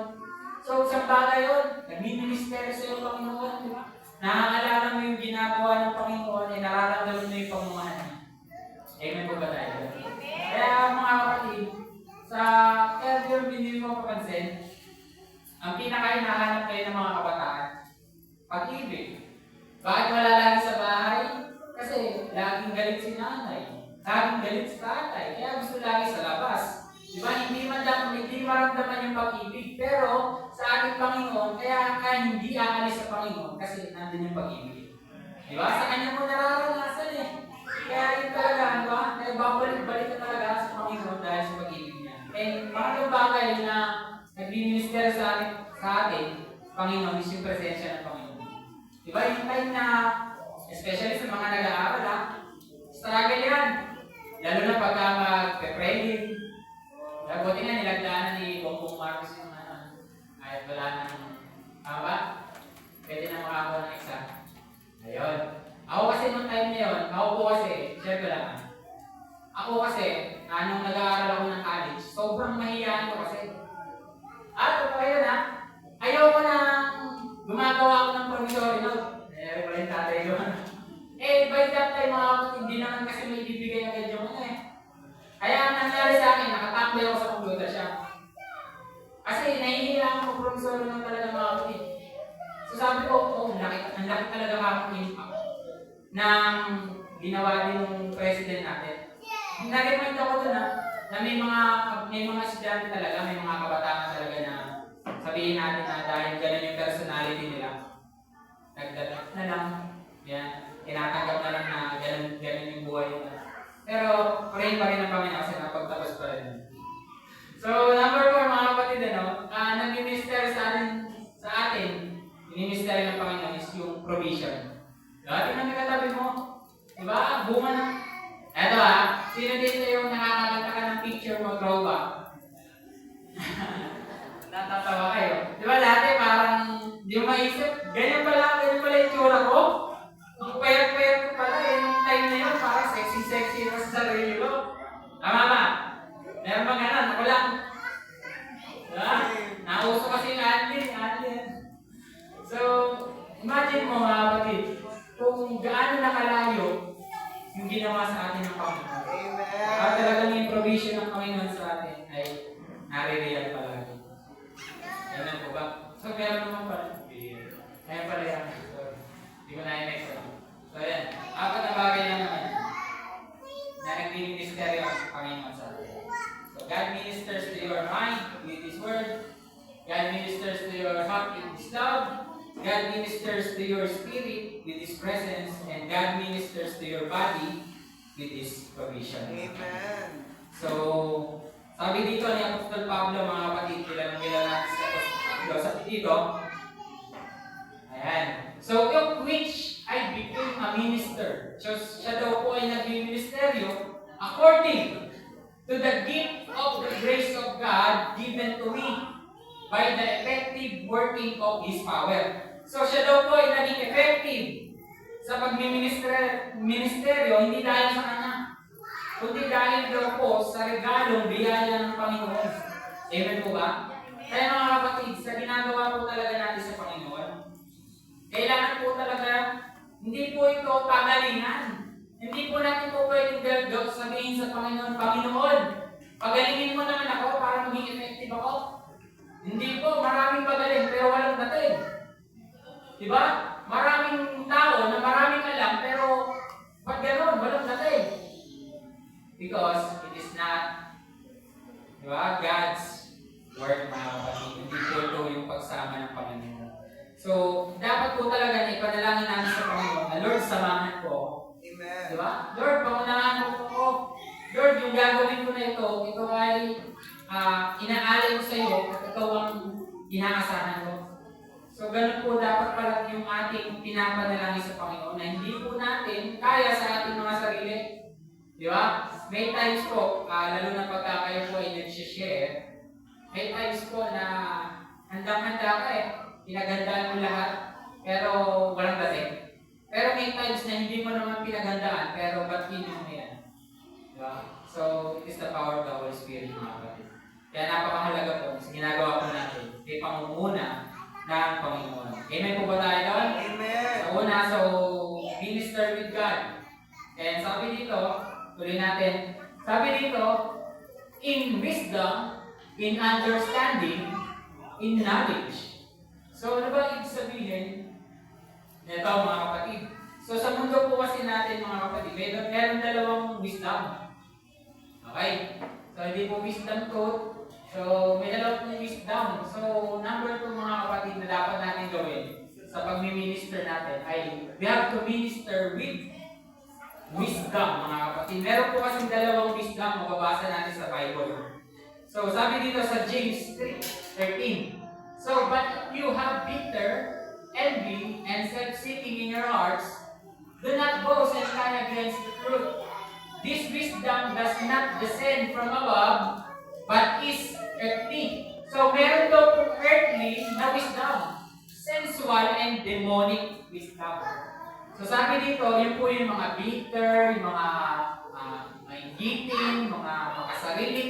So, isang bagay yun, nagmi-ministeryo sa iyo Panginoon. Diba? Nakakaalala mo yung ginagawa ng Panginoon, ay nararamdaman mo yung pagmamahal niya. Amen po ba tayo? Kaya mga kapatid, kaya hindi mo papansin, ang pinaka-hinahanap kayo ng mga kabataan, pag-ibig. Bakit wala lagi sa bahay? Kasi laging galit si nanay, laging galit si tatay, kaya gusto lagi sa labas. Diba? Hindi maramdaman yung pag-ibig, pero sa ating Panginoon, kaya hindi aalis sa Panginoon kasi nandun yung pag-ibig. Diba? Sa kanya mo nararanasan eh. Kaya yun talaga, diba? Kaya babalik-balik ka talaga sa Panginoon dahil sa pag-ibig niya. And pangatlong bagay na nag-minister sa atin, Panginoon, is yung presensya ng Panginoon. Diba? Yung time na, especially sa mga nag-aaral, struggle yan. Lalo na pagka mag-prelim. Buti nga nilagdaanan ni Bongbong Marcos yung kahit wala nang, ba? Pwede na makakuha ng exam. Ayun. Ako kasi nung time na yun, ako po kasi, share ko lang. Ako kasi, nung nag-aaral ako ng college, sobrang mahiyaan ko kasi. Ito pa yun ayoko na gumagawa ako ng promissory note. Nangyari pala yung tatay ko. By that time mga kapatid, hindi naman kasi may bibigay agad yung Kaya ang nangyari sa akin, nakatambay ako sa computer shop. Kasi nahihiya ako promissory note talaga mga kapatid. So sabi ko, ang laki talaga ako impact ng ginawa din ng president natin. Na-remind ako dun na may mga estudyante talaga, may mga kabataan talaga na sabihin natin na dahil ganun yung personality nila, nagdadak na lang, yan, tinatanggap na lang na ganun yung buhay nila. Pero, pray pa rin ang Panginoon kasi napagtapos pa rin. So, number 4 mga kapatid, nag-minister sa atin, minister ng Panginoon is yung provision. Dati nang nakatabi mo, diba? Bunga na. Eto sino dito yung nakakalata ka ng picture mo, throwback? Natatawa kayo. Diba dati parang di mo maisip, ganyan pala yung tsura ko. Ang payat-payat ko pala, yung time na yun, parang sexy na sa sarili ko. Tama ba? Meron bang ganon? Ako lang. Diba? Nauso kasi yung Adlin. So, imagine mo mga kapatid, kung gaano nakalayo yung ginawa sa atin ng Panginoon. Amen. At talagang yung provision ng Panginoon sa atin ay nare-real palagi. Amen po ba? So, meron naman pala. Ayan pala yan. So, hindi ko na yung next one. So, ayan. Apat na bagay lang naman na nag-ministeryo ang Panginoon sa atin. So, God ministers to your mind with His Word. God ministers to your heart with His love. God ministers to your spirit with His presence, and God ministers to your body with His provision. Amen. So, sabi dito ni Apostol Pablo, mga kapatid, kilala natin si Apostol Pablo, sabi dito, ayan. So, of which I became a minister. So, siya daw po ay nag-ministeryo according to the gift of the grace of God given to me by the effective working of His power. So siya daw po ay naging effective sa pagministeryo, hindi dahil sa kanya, kundi dahil daw po sa regalong biyaya ng Panginoon. Amen po ba? Kaya mga kapatid, sa ginagawa po talaga natin sa Panginoon, kailangan po talaga, hindi po ito pagalingan. Hindi po natin po pwedeng sabihin sa Panginoon, Panginoon, pagalingin mo naman ako para maging effective ako. Hindi po, maraming pagaling pero walang dating. Diba? Maraming tao na maraming alam pero ba't gano'n? Walang dating. Because it is not, diba, God's work, mga kapatid. Hindi po ito yung pagsama ng Panginoon. So, dapat po talaga na ipanalangin natin sa Panginoon na Lord, samahan po. Amen. Diba? Lord, pangunahan mo po ako. Lord, yung gagawin ko na ito ay inaalay ko sa iyo at ito ang inaasahan ko. So, ganun po dapat pala yung ating pinapanalangin sa Panginoon na hindi po natin kaya sa ating mga sarili. Di ba? May times po, lalo na pagka kayo po ay nag-share, may times po na handang-handa ka pinagandaan mo lahat, pero walang dating. Pero may times na hindi mo naman pinagandaan, pero ba't mo yan? Di ba? So, it is the power of the Holy Spirit, mga kapatid. Kaya napakahalaga po sa ginagawa po natin, may pangunguna ng Panginoon. Amen po ba tayo doon? Amen. Sa una, so, minister with God. And sabi dito, tuloy natin, sabi dito, in wisdom, in understanding, in knowledge. So, ano ba ibig sabihin? Ito, mga kapatid. So, sa mundo po kasi natin, mga kapatid, meron dalawang wisdom. Okay? So, hindi po wisdom code. So, may dalawang wisdom. So, number 2, mga kapatid, na dapat natin gawin sa pag-minister natin ay we have to minister with wisdom, mga kapatid. Meron po kasing dalawang wisdom mababasa natin sa Bible. So, sabi dito sa James 3:13. So, but if you have bitter envy and self-seeking in your hearts, do not boast and stand against the truth. This wisdom does not descend from above, but is earthly. So, meron daw po earthly na wisdom. Sensual and demonic wisdom. So, sabi dito, yun po yung mga bitter, yung mga mainggiting, mga makasarili,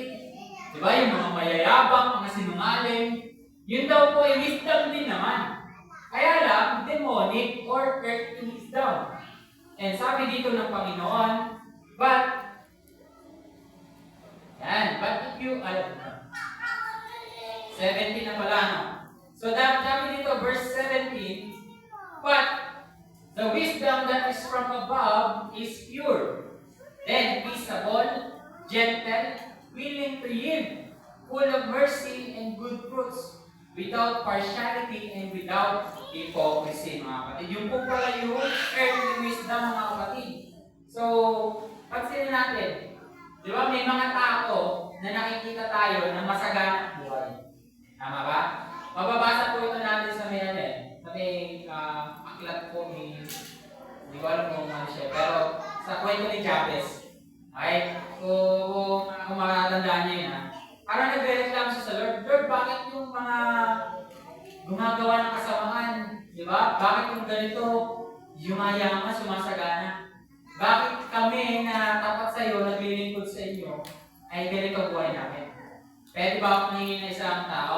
di ba? Yung mga mayayabang, mga sinungaling. Yun daw po ay wisdom din naman. Kaya lang, demonic or earthly wisdom. And sabi dito ng Panginoon, but if you, 17 na pala, no? So, sabi dito, verse 17, but the wisdom that is from above is pure, then peaceable, gentle, willing to yield, full of mercy and good fruits, without partiality and without hypocrisy, mga kapatid. Yung po pala yung earthly wisdom, mga kapatid. So, pansinin natin, di ba may mga tao na nakikita tayo na masagana buhay. Tama ba? Mababasa po ito natin sa may aklat po ni, hindi ko alam kung ano siya, pero sa kwento ni Jabez. Okay? So, kung makatandaan niyo yun, parang nagre-reklamo siya sa Lord, Lord, bakit yung mga gumagawa ng kasamaan, di ba? Bakit yung ganito, yumayaman, sumasagana? Bakit kami na tapat sa iyo, naglilingkod sa inyo, ay ganito buhay namin? Pwede ba ako nangingin na isang tao?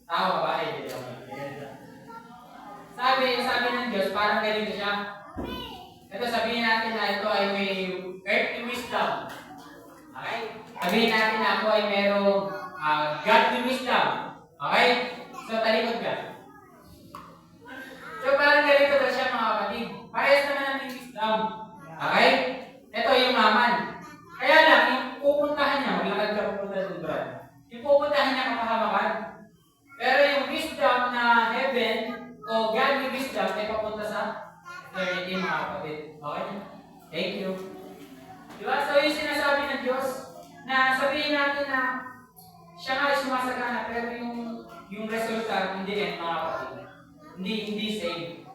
Tao, babae, di ba? Sabi ng Diyos, parang ganito siya. Ito, sabihin natin na ito ay may earthly wisdom. Okay? Sabihin natin na ako ay merong godly wisdom. Okay? So, talikod ka. So, parang ganito daw siya, mga kapatid. Parehas naman ang wisdom. Okay? Ito yung maman. Kaya lang, yung pupuntahan niya, maglakad ka pupunta sa Brad. Yung pupuntahan niya kapahamakan. Pero yung wisdom na heaven o godly wisdom ay papunta sa eternity, mga kapatid. Okay? Thank you. Diba? So yung sinasabi ng Diyos na sabihin natin na siya nga ay sumasagana pero yung resulta hindi end, mga kapatid. Hindi same.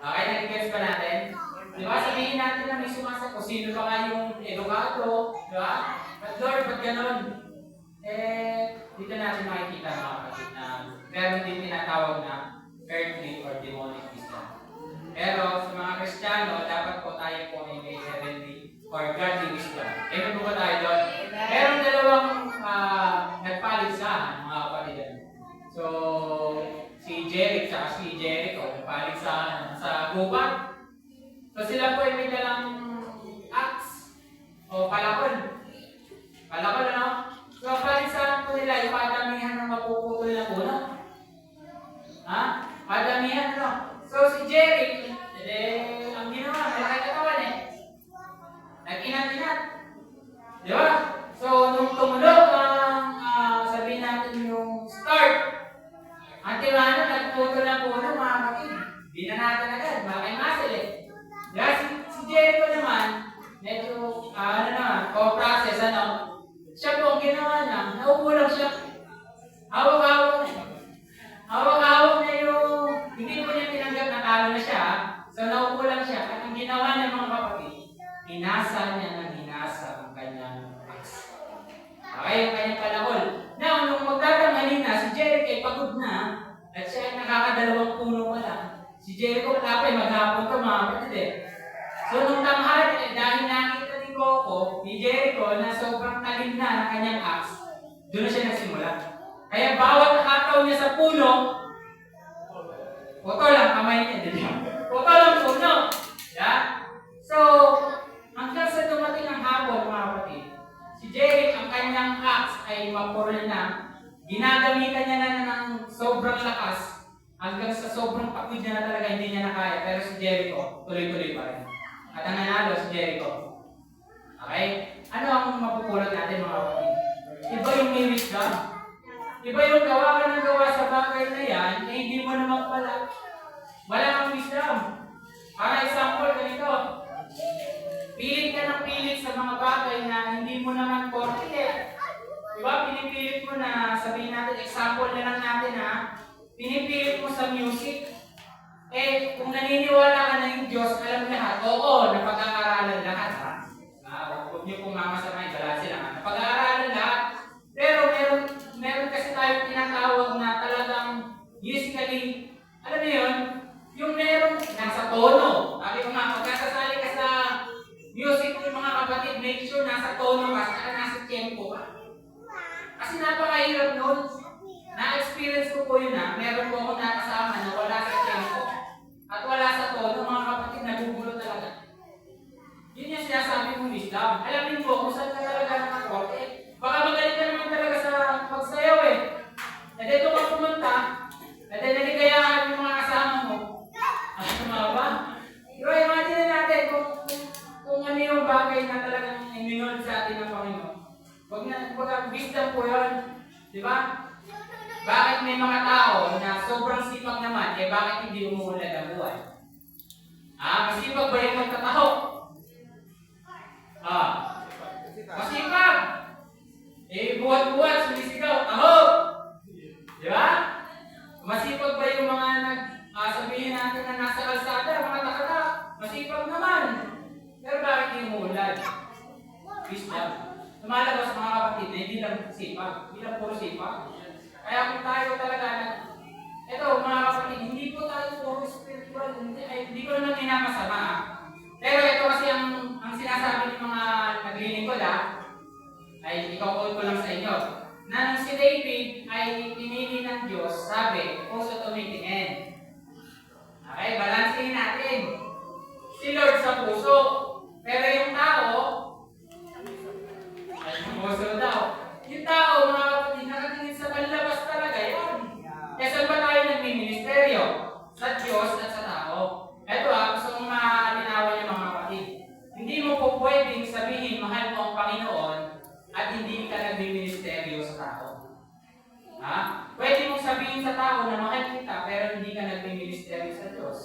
Okay? Nag-gets ba natin? Diba? Sabihin natin na may sumasagana. Kung sino pa nga yung edukado. Diba? But Lord, ba't ganun? Dito natin makikita, mga kapatid, na meron din tinatawag na earthly or demonic wisdom. Pero sa mga Kristiyano, dapat po tayo po ay may heavenly or godly wisdom. Amen po ba tayo doon? Meron dalawang nagpaligsahan, mga kapatid. So, si Jeric at si Jericho, nagpaligsahan sa gubat. So, sila po ay may dalang axe o palakol. Palakol, ano? Okay, yung kanyang palakol. Now, nung magtatanghali na, si Jericho ay pagod na, at siya ay nakakadalawang puno pa lang. Si Jericho patapay, maghapon to mga kapatid eh. So, nung tanghali, dahil nakita ni Coco, ni Jericho, na sobrang talim na ng kanyang axe, doon na siya nagsimula. Kaya bawat hataw niya sa puno, photo lang kamay niya, di ba? Photo lang puno. Yeah? So, hanggang sa dumating ang hapon, mga kapatid, si Jericho, ang kanyang axe ay mapurol na, ginagamitan niya na ng sobrang lakas, hanggang sa sobrang pagod niya na talaga, hindi niya na kaya. Pero si Jericho, tuloy-tuloy pa rin. At ang nanalo si Jericho. Okay? Ano ang mapupulot natin, mga kapatid? Iba yung may wisdom. Iba yung gawa ka ng gawa sa bagay na yan, eh hindi mo naman pala. Wala kang wisdom. Para example, ganito. Pilit ka ng pilit sa mga bagay na hindi mo naman forte. Diba? Pinipilit mo na, sabihin natin, example na lang natin ha, pinipilit mo sa music. Eh, kung naniniwala ka na yung Diyos, alam lahat, oo, napag-aaralan lahat ha. Huwag niyo pong mamasamay, balanse lang ha. Napag-aaralan lahat. Pero meron kasi tayong tinatawag na talagang musically, alam niyo yun, yung meron nasa tono. Sabi ko nga, pagkasasali ka sa music yung mga kapatid, make sure nasa tono ka, saka nasa tempo ka. Kasi napakahirap nun. Na-experience ko po yun ha. Meron po ako nakasama na wala sa tempo at wala sa tono, mga kapatid, nagugulo talaga. Yun yung sinasabi mong wisdom. Alamin mo kung saan ka talaga nakakote. Baka magaling ka naman talaga sa pagsayaw eh. E dito ka pumunta, e dito naligayahan yung mga kasama mo. Ba? Pero imagine natin kung ano yung bagay na talagang iminod sa atin ng Panginoon. Huwag na, wisdom po yun. Di ba? Bakit may mga tao na sobrang sipag naman, eh bakit hindi umuulan ang buhay? Masipag ba yung magtataho? Masipag! Eh, buhat-buhat, sumisigaw, taho! Di ba? Masipag ba yung mga sabihin natin na nasa kalsada, mga takata? Masipag naman. Pero bakit hindi umuulan? Wisdom. Lumalabas mga kapatid na hindi lang sipag, hindi lang puro sipag. Kaya kung tayo talaga ito mga kapatid, hindi po tayo puro spiritual, hindi ko naman minamasama. Pero ito kasi ang sinasabi ng mga naglilingkod ay ikaw-quote ko lang sa inyo. Na nung si David ay pinili ng Diyos, sabi, puso tumitingin. Okay, balansin natin. Si Lord sa puso, pero yung tao, ay puso daw. Yung tao, mga kapatid, nakatingin sa panlabas talaga yan. Kaya saan ba tayo nagmi-ministeryo? Sa Diyos at sa tao. Ito gusto kong malinawan yung mga kapatid. Hindi mo po pwedeng sabihin, mahal mo ang Panginoon, at hindi ka nagmi-ministeryo sa tao. Pwede mong sabihin sa tao na mahal kita, pero hindi ka nagmi-ministeryo sa Diyos.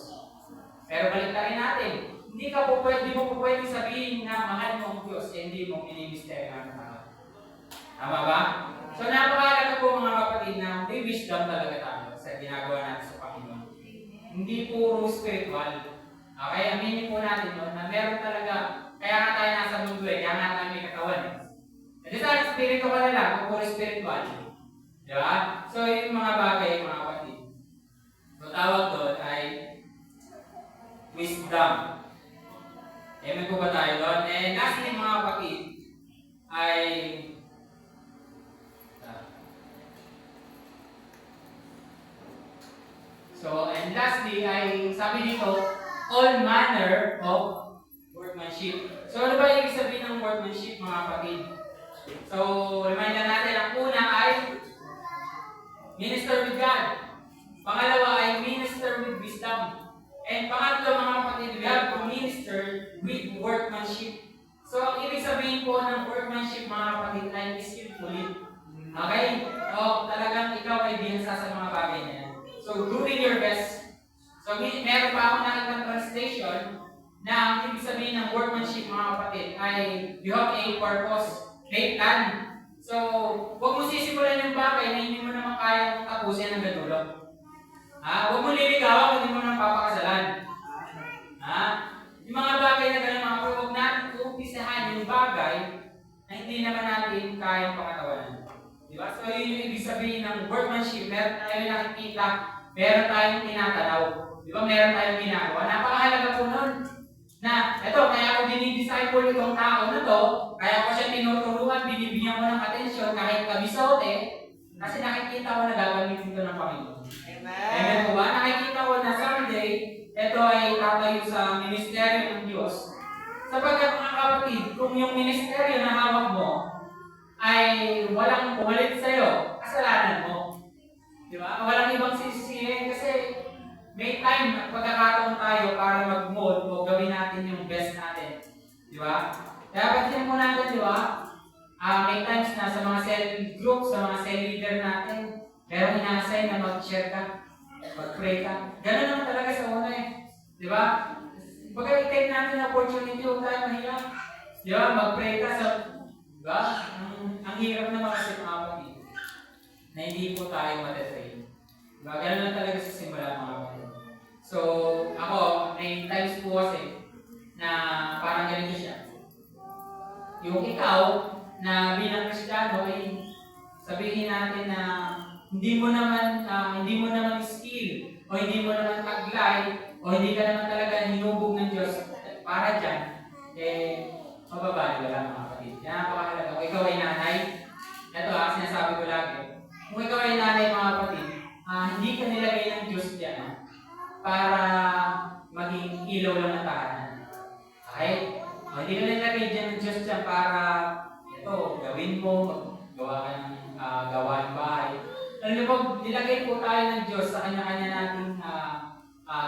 Pero balik rin natin, hindi mo po pwedeng sabihin na mahal mo ang Diyos, eh hindi mo mini-ministeryo ang tao. Tama ba? So napakalaga po mga kapatid na may wisdom talaga tayo sa ginagawa natin sa Panginoon. Hindi puro spiritual. Okay, aminin po natin yun na meron talaga, kaya nga tayo nasa mundo kaya nga tayo may katawan Kasi sa spirito ka na lang, kung puro spiritual. Diba? So yung mga bagay, mga kapatid. So tawag doon ay wisdom. May po ba tayo doon? And lastly mga kapatid, ay and lastly ay sabi dito, all manner of workmanship. So ano ba yung sabihin ng workmanship mga kapatid? So remind natin, ang una ay minister with God. Pangalawa ay minister with wisdom. And pangatlo mga kapatid, we have to minister with workmanship. So ang ibig sabihin po ng workmanship mga kapatid ay skillfully. Okay? O talagang ikaw ay bihasa sa mga bagay na yan. So, doing your best. So, meron pa akong nakitang translation na ang ibig sabihin ng workmanship, mga kapatid, ay you have a purpose, may plan. So, huwag mo sisimulan yung bagay na hindi mo naman kaya tapusin ng gadulo. Huwag mo liligawan kung hindi mo naman papakasalan. Yung mga bagay na gano'n, mga kapatid, huwag natin uumpisahan yung bagay na hindi naman natin kayang pakatawan. Diba? So yun yung ibig sabihin ng workmanship. Meron tayong nakikita, meron tayong tinatanaw. Diba? Meron tayong ginagawa. Napakahalaga po nun. Na, eto, kaya ako dinidisciple itong tao na to, kaya ko siya tinuturuan, binibigyan ko ng atensyon kahit kabisote, kasi nakikita ko na gagamitin ko ng Panginoon. Amen. Amen po ba? Nakikita ko na someday, ito ay tatayo sa ministeryo ng Diyos. Sapagkat mga kapatid, kung yung ministeryo na hawak mo ay walang pumalit sa'yo, kasalanan mo. Di ba? Walang ibang sisisihin kasi may time at pagkakataon tayo para mag-mold o gawin natin yung best natin. Di ba? Kaya pansin po natin, di ba? May times na sa mga cell group, sa mga cell leader natin, merong ina-assign na mag-share ka, mag-pray ka. Ganun naman talaga sa una eh. Di ba? Baga i-take natin ang opportunity, huwag tayo mahiya. Di ba? Mag-pray ka sa... Di ba? Ang hirap naman kasi mga kapatid na hindi po tayo matatrain. Diba? Ganun lang talaga sa simula mga kapatid. So, ako, may times po kasi na parang ganito siya. Yung ikaw, na bilang Kristiyano ay sabihin natin na hindi mo naman skill o hindi mo naman taglay o hindi ka naman talaga hinubog ng Diyos para dyan, mababali wala mga kapatid. Yan ang napakahalaga. Kung ikaw ay nanay, ito sinasabi ko lagi, kung ikaw ay nanay mga kapatid, hindi ka nilagay ng Diyos dyan para maging ilaw lang ng tahanan. Okay? Hindi ka nilagay dyan ng Diyos dyan para ito, gawin mo, gawa ka ng gawain bahay. Alam niyo po, nilagay po tayo ng Diyos sa kanya-kanya nating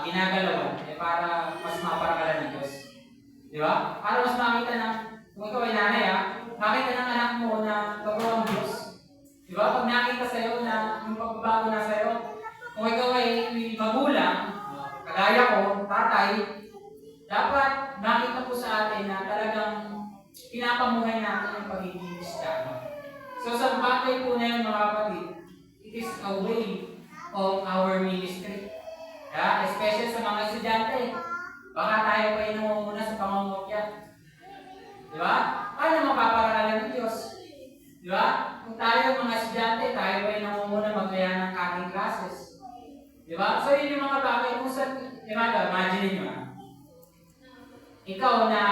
ginagalawan para mas maparangalan ng Diyos. Di ba? Para mas makita na, kung ikaw ay nanay makita ng anak mo na totoo ang Diyos. Di ba? Pag nakita sa'yo na yung pagbabago na sa'yo, kung ikaw ay magulang, kagaya ko, tatay, dapat makita po sa atin na talagang pinapamuhay natin yung pagiging Kristiyano. So sa bagay po na yun mga kapatid, it is a way of our ministry. Especially sa mga estudyante. Baka tayo pa inumuna sa pangungopya. Di ba? Paano mapaparangalan ng Diyos? Di ba? Kung tayo mga estudyante, tayo pa inumuna maglaya ng ating classes. Di ba? So yun yung mga bagay kung saan, imagine nyo ikaw na,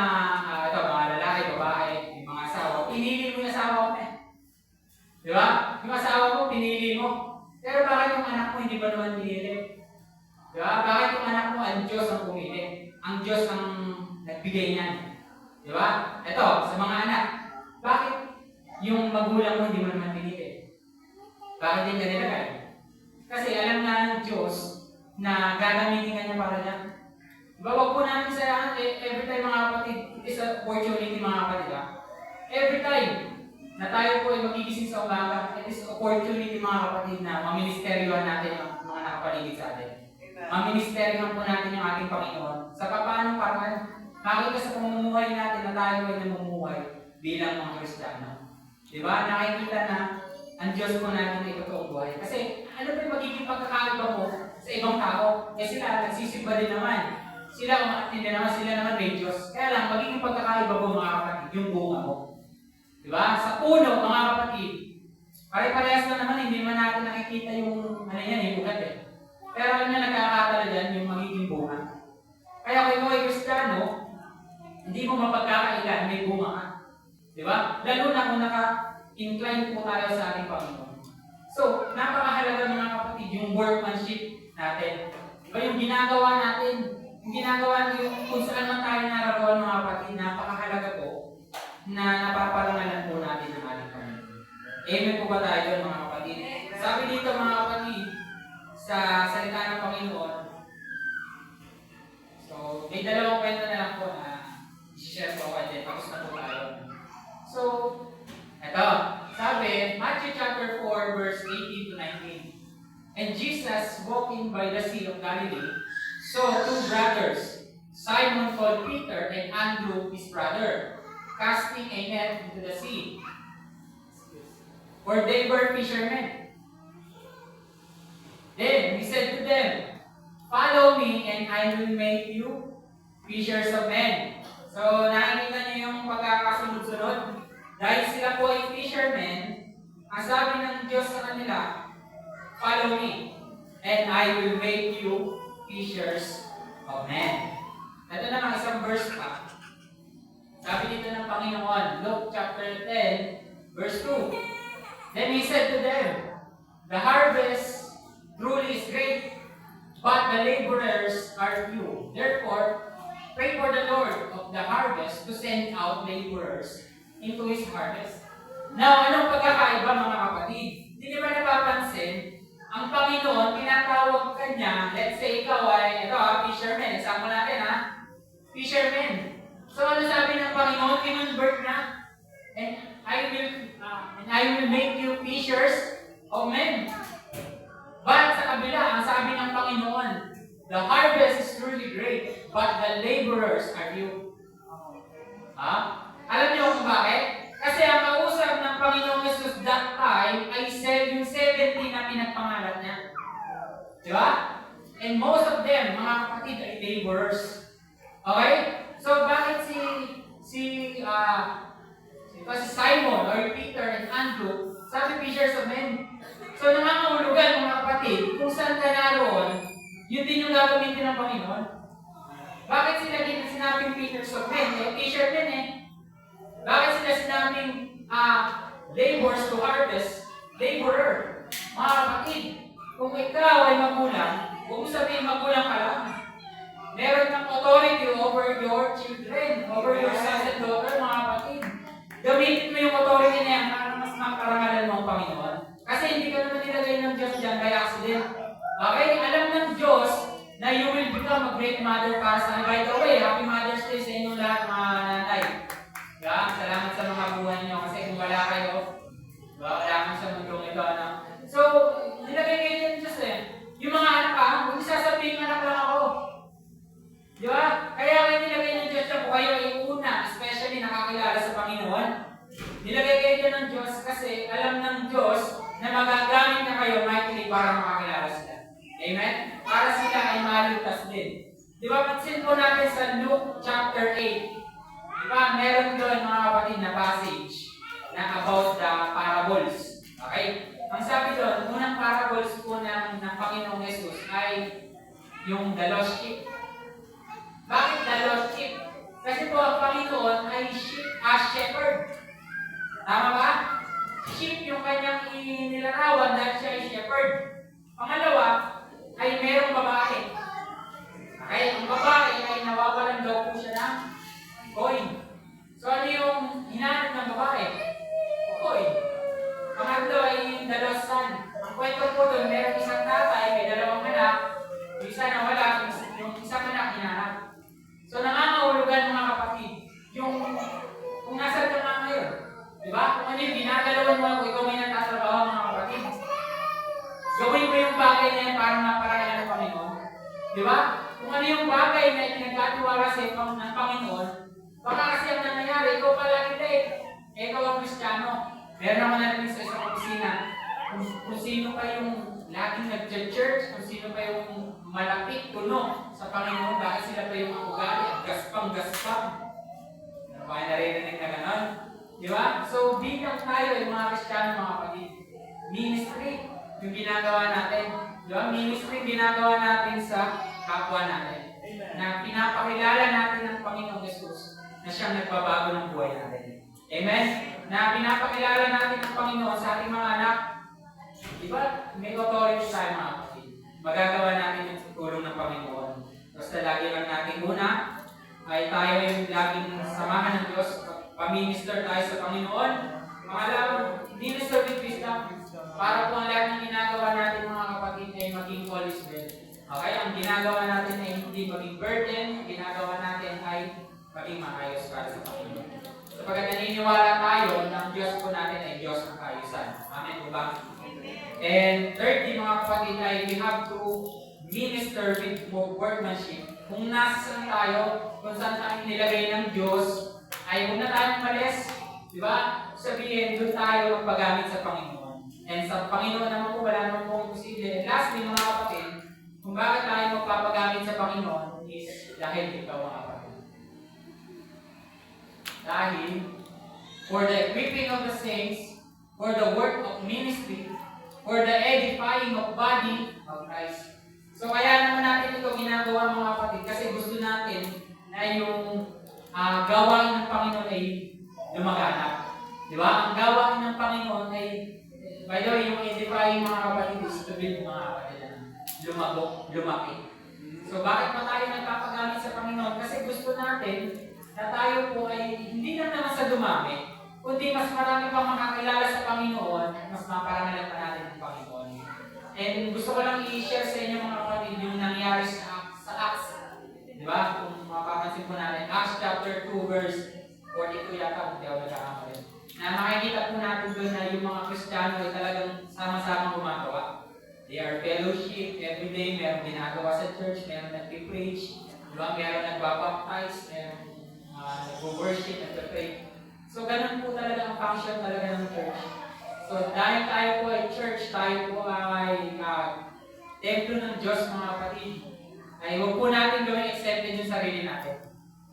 ito, mga lalaki, babae, yung mga asawa, pinili mo yung asawa mo Di ba? Yung asawa mo, pinili mo. Pero bakit yung anak mo hindi ba naman pinili? Di ba? Bakit yung anak mo, ang Diyos ang pumili? Ang Diyos ang nagbigay niyan. Di ba? Ito, sa mga anak, bakit yung magulang mo hindi mo naman pinili? Bakit din ka nilagay? Kasi alam nga ng Diyos na gagamitin ka niya para dyan. Diba, wag po namin sayang every time mga kapatid, it is an opportunity mga kapatid Every time na tayo po ay magigising sa umaga, it is opportunity mga kapatid na maministeryohan natin ang mga nakapaligid sa atin. Maministeryohan po natin yung ating Panginoon. Sa paano parang makita sa pamumuhay natin na tayo ay namumuhay bilang mga Kristiyano. Diba? Nakikita na ang Diyos po natin ay totoong buhay. Kasi ano ba yung magiging pagkakaiba mo sa ibang tao? Sila nagsisimba din naman. Sila umatindi naman, sila naman may Diyos. Kaya lang, magiging pagkakaiba mo mga kapatid, yung bunga mo. Diba? Sa puno, mga kapatid, pare-parehas na naman, hindi man natin nakikita yung, yung ugat Pero alam niya, nagkakatala dyan yung magiging bunga. Kaya kung ikaw ay Kristiyano, hindi mo mapagkakailan, may bunga ka. Diba? Lalo na kung naka-incline po tayo sa ating Panginoon. So, napakahalaga mga kapatid, yung workmanship natin. Diba? Yung ginagawa natin, yung ginagawa niyo kung saan man tayo nararawan mga kapatid, napakahalaga po na napaparangalan po natin ang ating Panginoon. Amen po ba tayo mga kapatid? Sabi dito mga kapatid, sa salita ng Panginoon, so may dalawang kwento na lang po na i-share po ako din, tapos na po tayo. So, eto, sabi, Matthew chapter 4 verse 18 to 19. And Jesus walking by the Sea of Galilee, saw two brothers, Simon called Peter and Andrew his brother, casting a net into the sea, for they were fishermen. Then he said to them, "Follow me and I will make you fishers of men." So nakikita niyo yung pagkakasunod-sunod. Dahil sila po ay fishermen, ang sabi ng Diyos sa kanila, follow me, and I will make you fishers of men. Ito naman isang verse pa. Sabi dito ng Panginoon, Luke chapter 10, verse 2. Then He said to them, the harvest truly is great, but the laborers are few. Therefore, pray for the Lord of the harvest to send out laborers into His harvest. Now, anong pagkakaiba mga kapatid? Hindi niyo ba napapansin, ang Panginoon, tinatawag ka niya, let's say ikaw ay, fisherman. Example natin fisherman. So ano sabi ng Panginoon? Kinonvert na. And I will make you fishers of men. But sa kabila, ang sabi ng Panginoon, the harvest is truly great, but the laborers are few. Alam niyo kung bakit? Kasi ang kausap ng Panginoong Jesus that time ay yung 70 na pinagpangalan niya. Di ba? And most of them, mga kapatid, ay laborers. Okay? So bakit si Simon or Peter and Andrew, sabi fishers of men. So nangangahulugan mga kapatid, kung saan ka naroon, yun din yung gagamitin ng Panginoon. Bakit sila din sinabing fishers of men? Fishermen Bakit sila sinabing laborers to harvest? Laborer. Mga kapatid, kung ikaw ay magulang, huwag mo sabihin magulang ka lang. Meron kang authority over your children, over your sons and daughters, mga kapatid. Gamitin mo yung authority na yan para mas makarangalan mo ang Panginoon. Kasi hindi ka naman nilagay ng Diyos dyan by accident. Okay? Alam ng Diyos na you will become a great mother para sa akin. By the way, Happy Mother's Day sa inyong lahat, mga nanay. Salamat sa mga buhay niyo kasi kung wala kayo, wala kang sa mundong ito. So, nilagay kayo ng Diyos Yung mga anak huwag sasabihin anak lang ako. Di ba? Kaya kayo nilagay ng Diyos na kung kayo ay una, especially nakakilala sa Panginoon. Nilagay kayo dyan ng Diyos kasi alam ng Diyos na magagamit na kayo mightily para makakilala sila. Amen? Para sila ay maligtas din. Di ba? Pansin po natin sa Luke chapter 8. Di ba? Meron doon mga kapatid na passage na about the parables. Okay? Ang sabi doon, unang parables po ng Panginoong Jesus ay yung the lost sheep. Bakit the lost sheep? Kasi po ang Panginoon ay shepherd. Tama ba? Sheep yung kanyang inilarawan dahil siya ay shepherd. Pangalawa, ay merong babae. Okay? Ang babae ay nawawalan daw po siya ng coin. So ano yung hinanap ng babae? Coin. Pangatlo ay the lost son. Ang kwento po doon, merong isang tatay, may dalawang anak, yung isa nawala, yung isang anak hinanap. So nangangahulugan mga kapatid, kung nasa ka nga ngayon, di ba? Kung ano yung ginagalawan mo, kung ikaw may natatrabaho mga kapatid, gawin mo yung bagay na yan para maparaya ng Panginoon. Di ba? Kung ano yung bagay na pinagkatiwala sa iyo ng Panginoon, baka kasi ang nangyayari, ikaw pala hindi. Ikaw ang Kristiyano. Meron naman natin sa isang opisina, kung sino pa yung laging nag-church, kung sino pa yung malapit, puno sa Panginoon, bakit sila pa yung ugali at gaspang-gaspang. Ano ba naririnig na gano'n? Di ba? So, bilang tayo ay mga Kristiyano, mga kapatid, ministry yung ginagawa natin. Di ba? Ministry ginagawa natin sa kapwa natin. Na pinapakilala natin ang Panginoong Jesus na siyang nagbabago ng buhay natin. Amen? Na pinapakilala natin ang Panginoon sa ating mga anak. Di ba? May authority tayo mga kapatid. Magagawa natin yung tulong ng Panginoon. Basta lagi lang natin una ay tayo yung laging samahan ng Diyos. Pamiminister tayo sa Panginoon. Pangalawang, minister with wisdom. Para po ang lahat ng ginagawa natin mga kapatid ay maging all is well. Okay? Ang ginagawa natin ay hindi maging burden. Ang ginagawa natin ay maging maayos para sa Panginoon. Sapagkat naniniwala tayo na ang Diyos po natin ay Diyos ng kaayusan. Amen po ba? And thirdly, mga kapatid, ay we have to minister with workmanship. Kung nasaan tayo, kung saan tayo nilagay ng Diyos, ay huwag na tayong malis. Di ba? Sabihin, doon tayo magpagamit sa Panginoon. And sa Panginoon naman po, wala naman po imposible. Lastly, mga kapatid, kung bakit tayo magpapagamit sa Panginoon is dahil ikaw, mga kapatid. Dahil, for the equipping of the saints, for the work of ministry, for the edifying of body of Christ. So kaya naman natin ito ginagawa mga kapatid kasi gusto natin na yung gawain ng Panginoon ay lumaganap. Di ba? Ang gawain ng Panginoon ay, by the way, yung edifying mga kapatid is to build mga kapatid na lumago, lumaki. So bakit pa tayo nagpapagamit sa Panginoon? Kasi gusto natin na tayo po ay hindi lang naman sa dumami, kundi mas marami pang makakilala sa Panginoon at mas maparangalan pa natin ang Panginoon. And gusto ko lang i-share sa inyo mga kapatid yung nangyari sa Acts. Di ba? Kung mapapansin po natin, Acts chapter 2 verse 42 yata, hindi ako nagkakamali. Na makikita po natin doon na yung mga Kristiyano ay talagang sama-sama gumagawa. They are fellowship, every day meron ginagawa sa church, meron nag-preach, diba? Meron nagbabaptize, meron nag-worship, nag-pray. So ganun po talaga ang function talaga ng church. So dahil tayo po ay church, tayo po ay templo ng Diyos mga kapatid, ay huwag po natin gawing accepted yung sarili natin.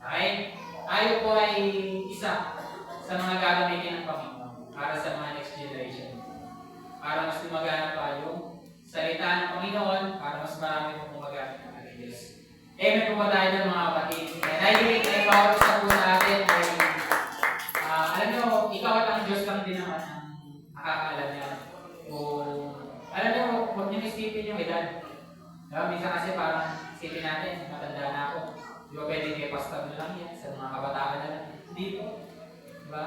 Okay? Tayo po ay isa sa mga gagamitin ng Panginoon para sa mga next generation. Para mas lumagana pa yung salita ng Panginoon, para mas marami pong gumagamit ng ating Diyos. Amen po ba tayo ng mga kapatid? And I believe na bawat isa po sa atin ay alam nyo, ikaw at ang Diyos lang din naman ang nakakaalam niya. O alam nyo, huwag nyo isipin yung edad. Diba? Minsan kasi parang isipin natin, matanda na ako. Di ba pwede kay pastor na lang yan, sa mga kabataan na lang. Hindi po. Diba?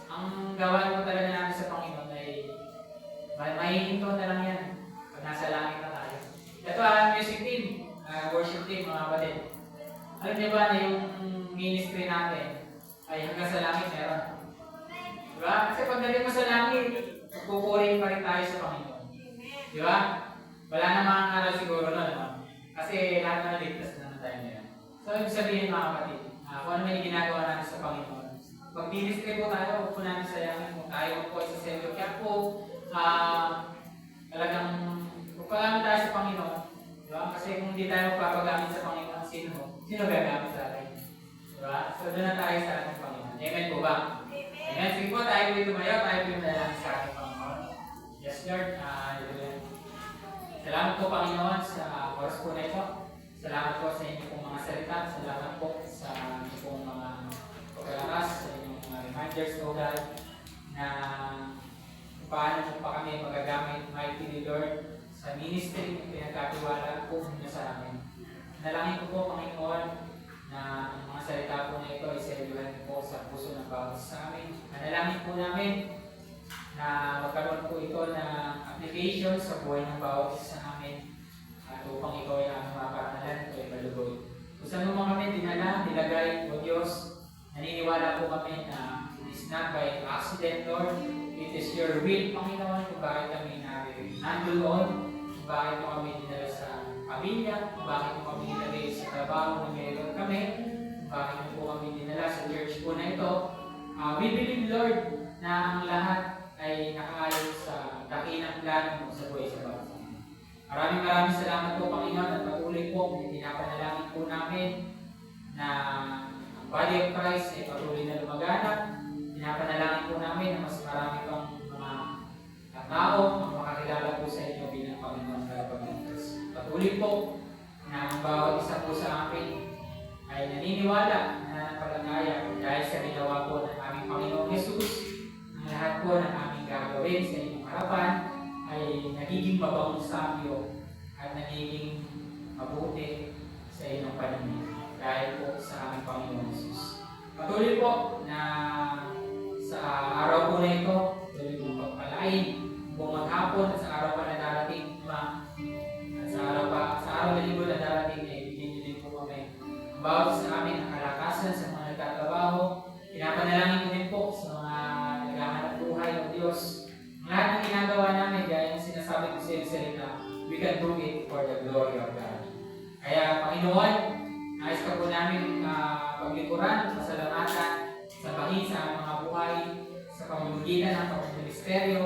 Ang gawain po talaga namin sa Panginoon ay mahihinto na lang yan pag nasa langit na tayo. Ito ang music team, worship team, mga kapatid. Alam niyo ba na yung ministry natin ay hanggang sa langit meron? Diba? Kasi pagdating mo sa langit, magpupurin pa rin tayo sa Panginoon. Diba? Wala namang aral siguro na naman. Kasi lahat na ligtas na tayo ngayon. So, ibig sabihin mga kapatid, kung ano may ginagawa natin sa Panginoon. Pag-ministry po tayo, huwag po namin sayangin kung tayo po ay sa sentro. Kaya po, talagang magpagamit tayo sa Panginoon. Diba? Kasi kung hindi tayo magpapagamit sa Panginoon, sino gagamit sa atin? Diba? So, doon na tayo sa ating Panginoon. Amen po ba? Amen. Sige po, tayo po tumayo, tayo po yung nalang sa ating Panginoon. Yes, Lord. Salamat po, Panginoon, sa oras po na ito. Salamat po sa inyong pong mga salita. Salamat po sa inyong pong mga pagkalakas, sa inyong mga reminders, O God, na paano mo pa kami magagamit, mighty Lord, sa ministry na pinagkatiwala po ninyo sa amin. Nalangin ko po, Panginoon, na ang mga salita po na ito ay seryohan po sa puso ng bawat sa amin. Nalangin po namin na magkaroon po ito na application sa buhay ng bawat isa sa amin at upang ikaw ay aming maparangalan, ito ay malugod. Kung saan mo kami dinala, nilagay, O Diyos, naniniwala po kami na it is not by accident, Lord. It is your will, Panginoon, kung bakit kami nandoon, kung bakit mo kami dinala sa pamilya, kung bakit mo kami nilagay sa trabaho na meron kami, kung bakit mo po kami dinala sa church po na ito. We believe, Lord, na ang lahat ay nakaayon sa dakilang plano mo sa buhay sa bawat sa amin. Maraming salamat po, Panginoon, at patuloy po kung pinapanalangin po namin na ang body of Christ ay patuloy na lumaganap. Pinapanalangin po namin na mas marami pang mga tao ang makakilala po sa inyo bilang Panginoon at Pagligtas. Patuloy po na ang bawat isa po sa amin ay naniniwala na nananampalataya dahil sa ginawa po ng aming Panginoong Jesus. Ang lahat po ng aming gagawin sa inyong harapan ay nagiging mabawang sabyo at nagiging mabuti sa inyong paningin dahil po sa aming Panginoong Jesus. Patuloy po na sa araw po na ito, tuloy pong pagpalain buong maghapon at sa araw pa na darating, at sa araw na linggo na darating ay bigyan niyo din po kami ang bawat sa amin ang kalakasan sa mga nagtatrabaho. Pinapanalangin ko din po sa mga naghahanap buhay ng Diyos. Ang lahat ng ginagawa namin, gaya ng sinasabi ko sa salita, we can do it for the glory of God. Kaya Panginoon, nais ka po namin paglikuran, pasalamatan, sa bahid sa aming mga buhay, sa pamamagitan ng pagministeryo,